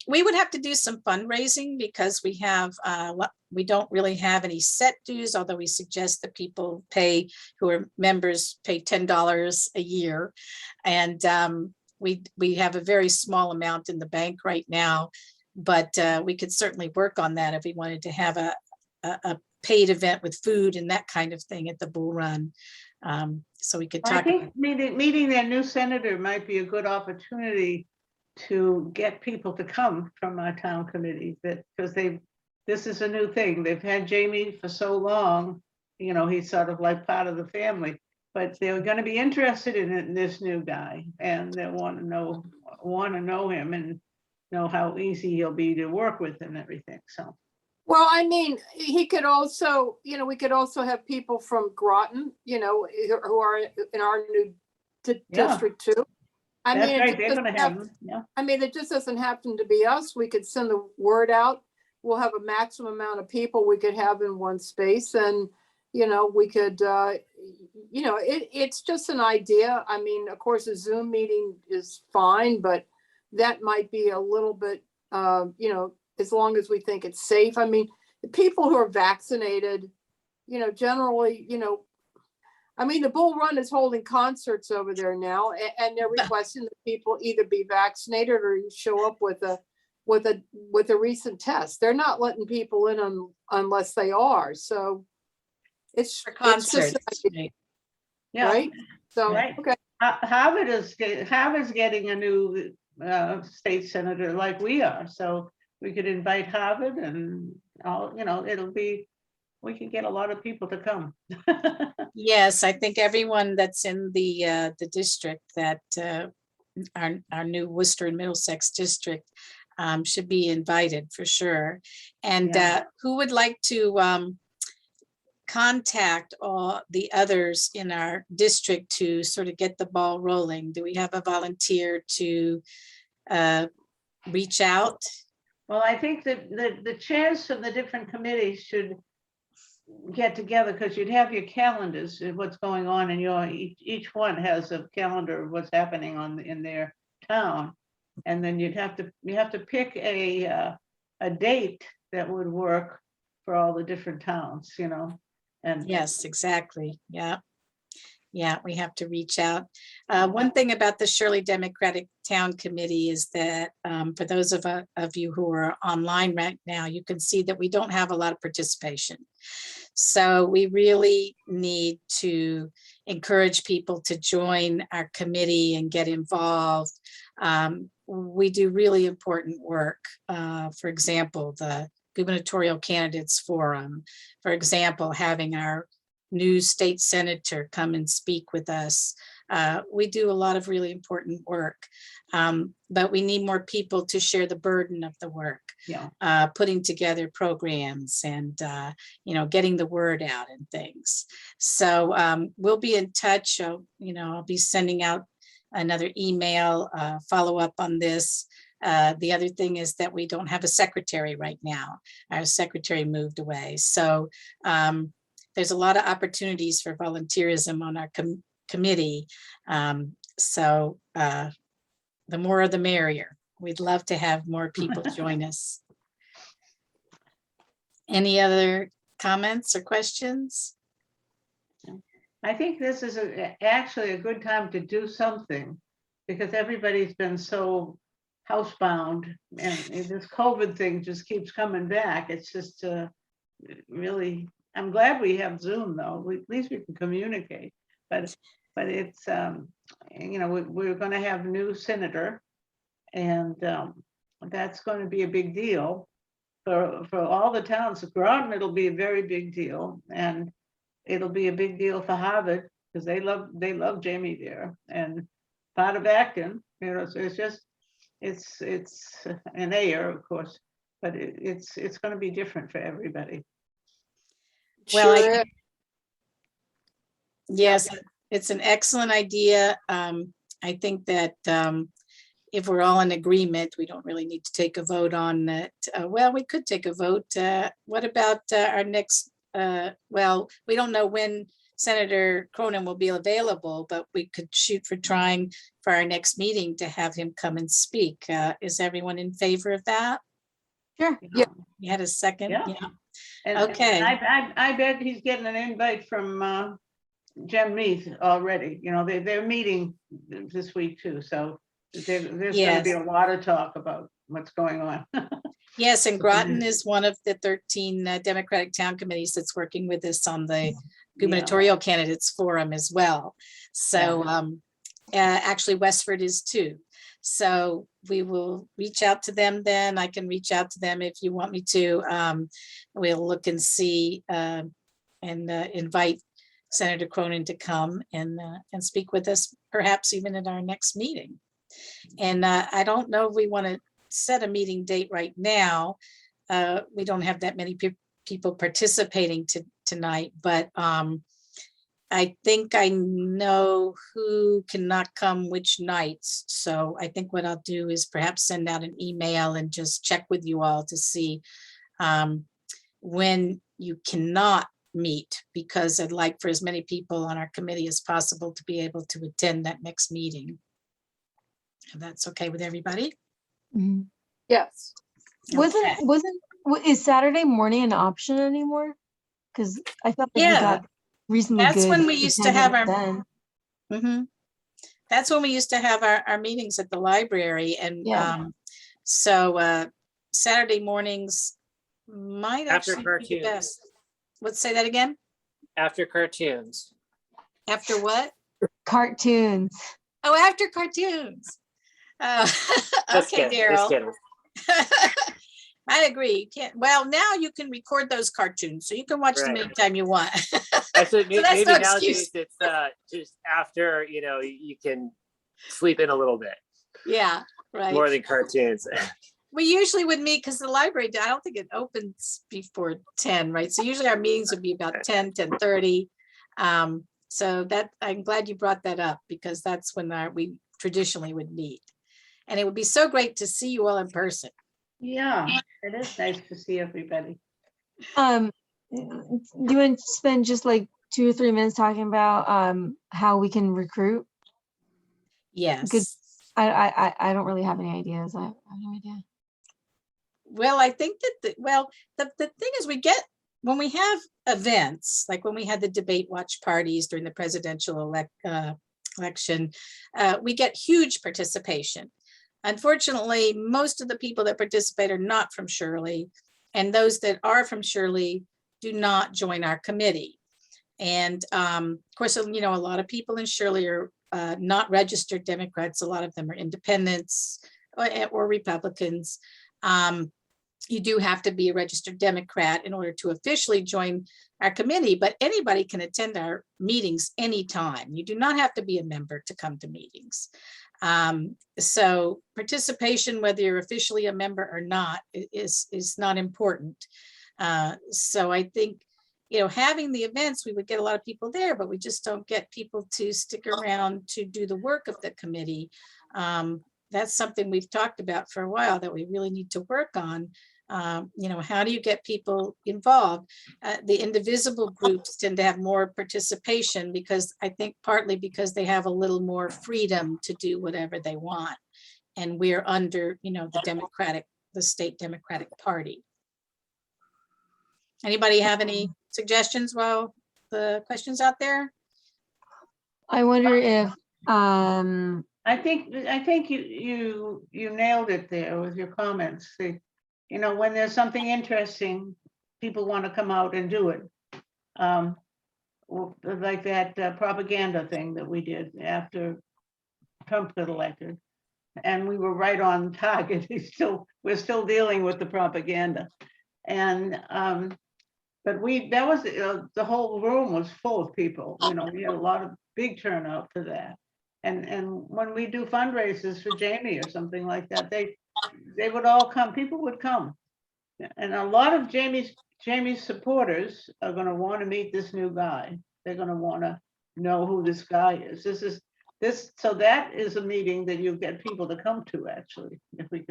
A: We would have to do some fundraising because we don't really have any set dues, although we suggest that people who are members pay $10 a year. And we have a very small amount in the bank right now, but we could certainly work on that if we wanted to have a paid event with food and that kind of thing at the Bull Run. So we could talk.
D: I think meeting their new senator might be a good opportunity to get people to come from our town committees, because this is a new thing. They've had Jamie for so long, he's sort of like part of the family, but they're going to be interested in this new guy, and they want to know him and know how easy he'll be to work with and everything. So.
G: Well, I mean, he could also, we could also have people from Groton, who are in our new district too.
D: That's right, they're gonna have them, yeah.
G: I mean, it just doesn't happen to be us. We could send the word out. We'll have a maximum amount of people we could have in one space, and, we could, it's just an idea. I mean, of course, a Zoom meeting is fine, but that might be a little bit, as long as we think it's safe. I mean, the people who are vaccinated, generally, I mean, the Bull Run is holding concerts over there now, and they're requesting that people either be vaccinated or show up with a recent test. They're not letting people in unless they are. So it's
A: For concerts,
D: Yeah.
G: right. So
D: Right.
G: okay.
D: Harvard's getting a new state senator like we are, so we could invite Harvard and all. We can get a lot of people to come.
A: Yes, I think everyone that's in the district that our new Worcester and Middlesex district should be invited for sure. And
D: Yeah.
A: who would like to contact all the others in our district to sort of get the ball rolling? Do we have a volunteer to reach out?
D: Well, I think that the chairs from the different committees should get together, because you'd have your calendars of what's going on, and each one has a calendar of what's happening in their town. And then you have to pick a date that would work for all the different towns, you know, and.
A: Yes, exactly. Yeah. Yeah, we have to reach out. One thing about the Shirley Democratic Town Committee is that for those of you who are online right now, you can see that we don't have a lot of participation. So we really need to encourage people to join our committee and get involved. We do really important work. For example, the Gubernatorial Candidates Forum, for example, having our new state senator come and speak with us. We do a lot of really important work, but we need more people to share the burden of the work, putting together programs and, getting the word out and things. So we'll be in touch. I'll be sending out another email, follow up on this. The other thing is that we don't have a secretary right now. Our secretary moved away. So there's a lot of opportunities for volunteerism on our committee. So the more the merrier. We'd love to have more people join us. Any other comments or questions?
D: I think this is actually a good time to do something because everybody's been so housebound and this COVID thing just keeps coming back. It's just really, I'm glad we have Zoom though. At least we can communicate, but it's, we're going to have a new senator and that's going to be a big deal for all the towns. Groton, it'll be a very big deal, and it'll be a big deal for Harvard because they love Jamie there, and part of Acton, so it's an Ayer, of course, but it's going to be different for everybody.
A: Well,
G: Sure.
A: yes, it's an excellent idea. I think that if we're all in agreement, we don't really need to take a vote on that. Well, we could take a vote. What about our next, well, we don't know when Senator Cronen will be available, but we could shoot for trying for our next meeting to have him come and speak. Is everyone in favor of that?
F: Sure.
G: Yeah.
A: You had a second?
D: Yeah. And
A: Okay.
D: I bet he's getting an invite from Jem Meath already. They're meeting this week too, so there's going to be a lot of talk about what's going on.
A: Yes, and Groton is one of the 13 Democratic Town Committees that's working with us on the Gubernatorial Candidates Forum as well. So actually Westford is too. So we will reach out to them then. I can reach out to them if you want me to. We'll look and see and invite Senator Cronen to come and speak with us, perhaps even at our next meeting. And I don't know if we want to set a meeting date right now. We don't have that many people participating tonight, but I think I know who cannot come which nights. So I think what I'll do is perhaps send out an email and just check with you all to see when you cannot meet, because I'd like for as many people on our committee as possible to be able to attend that next meeting. If that's okay with everybody?
F: Mhm.
G: Yes.
A: Okay.
F: Is Saturday morning an option anymore? Because I thought that we
A: Yeah,
F: got reasonably
A: that's
F: good
A: when we used to have
F: attendance
A: our,
F: then.
A: Mhm. That's when we used to have our meetings at the library. And
F: Yeah.
A: so Saturday mornings might
C: After
A: actually be the
C: cartoons.
A: best. Let's say that again.
C: After cartoons.
A: After what?
F: Cartoons.
A: Oh, after cartoons.
C: Just
A: Okay,
C: kidding, just
A: Daryl.
C: kidding.
A: I agree. You can't. Well, now you can record those cartoons, so you can watch them
C: Right.
A: anytime you want.
C: Actually,
A: So that's
C: maybe
A: no
C: nowadays
A: excuse.
C: it's just after, you can sleep in a little bit
A: Yeah, right.
C: more than cartoons.
A: We usually would meet because the library, I don't think it opens before 10, right? So usually our meetings would be about 10, 10:30. So that, I'm glad you brought that up because that's when we traditionally would meet. And it would be so great to see you all in person.
D: Yeah, it is nice to see everybody.
F: Do you want to spend just like 2 or 3 minutes talking about how we can recruit?
A: Yes.
F: Good. I don't really have any ideas. I have no idea.
A: Well, I think that, the thing is when we have events, like when we had the debate watch parties during the presidential election, we get huge participation. Unfortunately, most of the people that participate are not from Shirley, and those that are from Shirley do not join our committee. And of course, a lot of people in Shirley are not registered Democrats. A lot of them are independents or Republicans. You do have to be a registered Democrat in order to officially join our committee, but anybody can attend our meetings anytime. You do not have to be a member to come to meetings. So participation, whether you're officially a member or not, is not important. So I think, having the events, we would get a lot of people there, but we just don't get people to stick around to do the work of the committee. That's something we've talked about for a while that we really need to work on. How do you get people involved? The indivisible groups tend to have more participation because I think partly because they have a little more freedom to do whatever they want. And we're under, the state Democratic Party. Anybody have any suggestions while the questions out there?
F: I wonder if
D: I think you nailed it there with your comments. When there's something interesting, people want to come out and do it. Like that propaganda thing that we did after Trump got elected, and we were right on target. We're still dealing with the propaganda, and but the whole room was full of people. We had a lot of big turnout for that. And when we do fundraisers for Jamie or something like that, they would all come, people would come. And a lot of Jamie's supporters are going to want to meet this new guy. They're going to want to know who this guy is. So that is a meeting that you get people to come to, actually, if we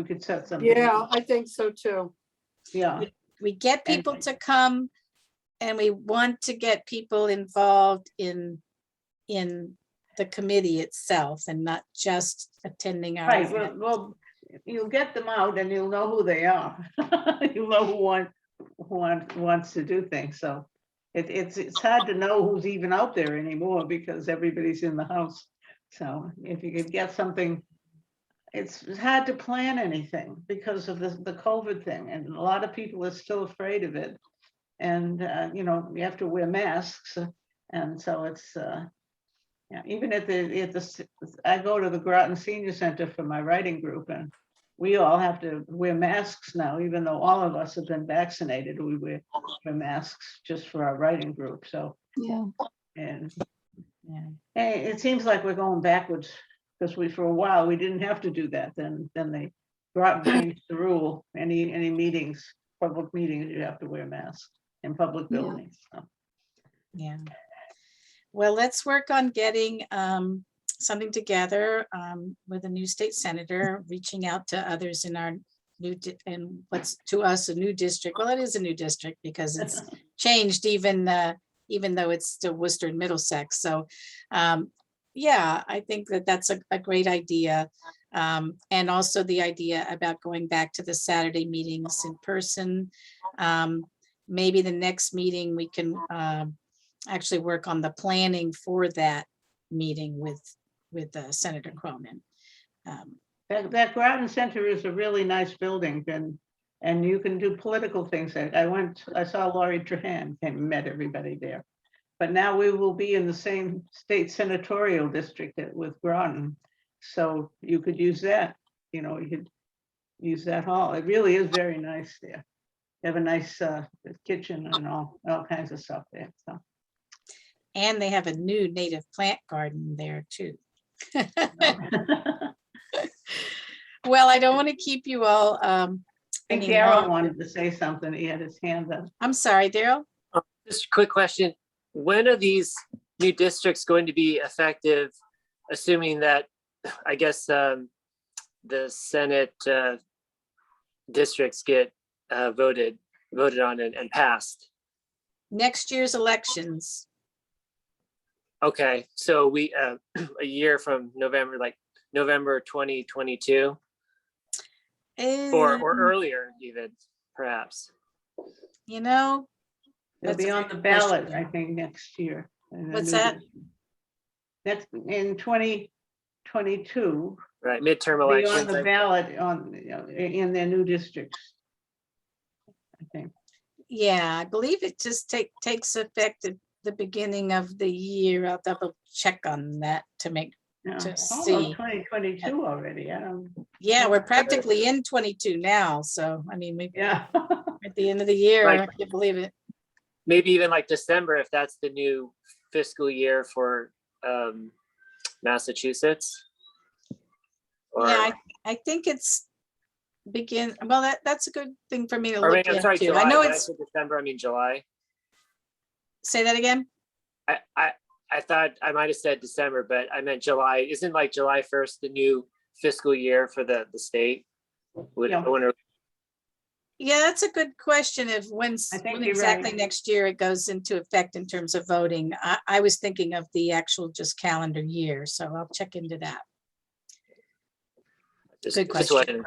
D: could set something.
G: Yeah,
D: up.
G: I think so too.
D: Yeah.
A: We get people to come, and we want to get people involved in the committee itself and not just attending our
D: Right,
A: event.
D: well, you'll get them out and you'll know who they are. You'll know who wants to do things. So it's hard to know who's even out there anymore because everybody's in the house. So if you could get something, it's hard to plan anything because of the COVID thing, and a lot of people are still afraid of it. And you have to wear masks, and so it's yeah, even I go to the Groton Senior Center for my writing group, and we all have to wear masks now, even though all of us have been vaccinated. We wear masks just for our writing group. So
F: yeah.
D: and hey, it seems like we're going backwards because for a while we didn't have to do that. Then they brought and changed the rule. Any meetings, public meetings, you have to wear masks in public buildings. So.
A: Yeah. Well, let's work on getting something together with a new state senator, reaching out to others in our and what's to us a new district. Well, it is a new district because it's changed even though it's still Worcester and Middlesex. So yeah, I think that's a great idea. And also the idea about going back to the Saturday meetings in person. Maybe the next meeting we can actually work on the planning for that meeting with Senator Cronen.
D: That Groton Center is a really nice building, and you can do political things. I saw Laurie Trahan came and met everybody there. But now we will be in the same state senatorial district with Groton. So you could use that, you could use that hall. It really is very nice there. You have a nice kitchen and all kinds of stuff there. So.
A: And they have a new native plant garden there too. Well, I don't want to keep you all.
D: I think Daryl wanted to say something. He had his hand up.
A: I'm sorry, Daryl.
C: Just a quick question. When are these new districts going to be effective, assuming that, I guess, the Senate districts get voted on and passed?
A: Next year's elections.
C: Okay, so we a year from November, like November 2022
A: Eh,
C: or earlier even, perhaps.
A: You know,
D: They'll
A: That's
D: be
A: a
D: on
A: good
D: the ballot,
A: question.
D: I think, next year. in the
A: What's
D: new
A: that?
D: district. That's in 2022.
C: Right, midterm
D: Be on
C: elections.
D: the ballot in their new districts. I think.
A: yeah, I believe it just takes effect at the beginning of the year. I'll double check on that to make,
D: Yeah.
A: To
D: Almost
A: see.
D: 2022 already. I don't.
A: yeah, we're practically in 22 now. So, I mean, we
D: Yeah.
A: at the end of the year,
C: Right.
A: I can't believe it.
C: Maybe even like December, if that's the new fiscal year for Massachusetts. Or,
A: Yeah, I think it's well, that's a good thing for me to
C: or
A: look
C: I'm sorry,
A: into.
C: July.
A: I know
C: When
A: it's,
C: said December, I mean July.
A: say that again?
C: I thought I might have said December, but I meant July. Isn't like July 1st the new fiscal year for the state?
D: Yeah.
A: Yeah, that's a good question of when
D: I think
A: when
D: you're
A: exactly
D: right.
A: next year it goes into effect in terms of voting. I was thinking of the actual just calendar year, so I'll check into that. Good question.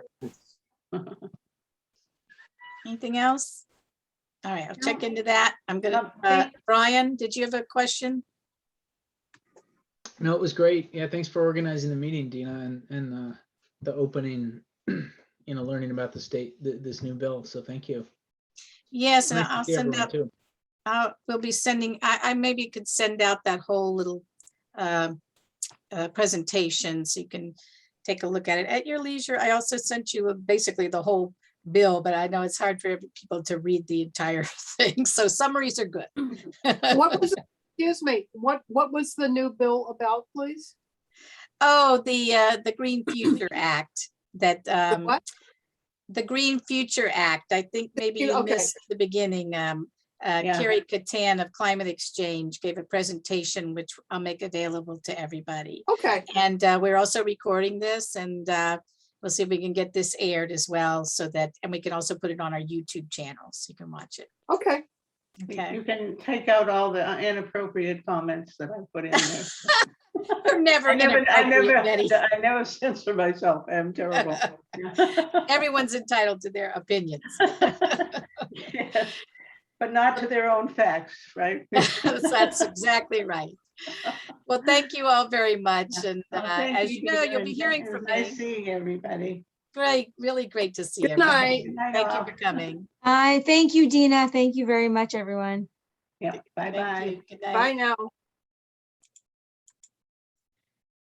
A: Anything else? All right, I'll check into that. I'm gonna, Brian, did you have a question?
E: No, it was great. Yeah, thanks for organizing the meeting, Dina, and the opening, learning about the state, this new bill. So thank you.
A: Yes, and
E: Nice to
A: I'll
E: see
A: send
E: everyone
A: out,
E: too.
A: we'll be sending, I maybe could send out that whole little presentation so you can take a look at it at your leisure. I also sent you basically the whole bill, but I know it's hard for people to read the entire thing. So summaries are good.
G: What was, excuse me, what was the new bill about, please?
A: Oh, the Green Future Act that,
G: What?
A: the Green Future Act. I think maybe you
G: Okay.
A: missed the beginning. Carrie Catan of Climate Exchange gave a presentation, which I'll make available to everybody.
G: Okay,
A: And we're also recording this, and we'll see if we can get this aired as well, so that, and we can also put it on our YouTube channel so you can watch it.
G: okay.
A: Okay.
D: You can take out all the inappropriate comments that I put in there.
A: You're never
D: I never
A: inappropriate, Betty.
D: censor myself. I'm terrible.
A: Everyone's entitled to their opinions.
D: Yes, but not to their own facts, right?
A: That's exactly right. Well, thank you all very much. And
D: Well, thank
A: as you know,
D: Dina,
A: you'll be
D: and
A: hearing
D: it
A: from
D: was nice
A: me.
D: seeing everybody.
A: Great, really great to see
G: Good
A: everybody.
G: night.
D: Good night,
A: Thank you
D: all.
A: for coming.
F: Hi, thank you, Dina. Thank you very much, everyone.
D: Yeah,
A: Thank
D: bye-bye.
A: you. Good night.
G: Bye now.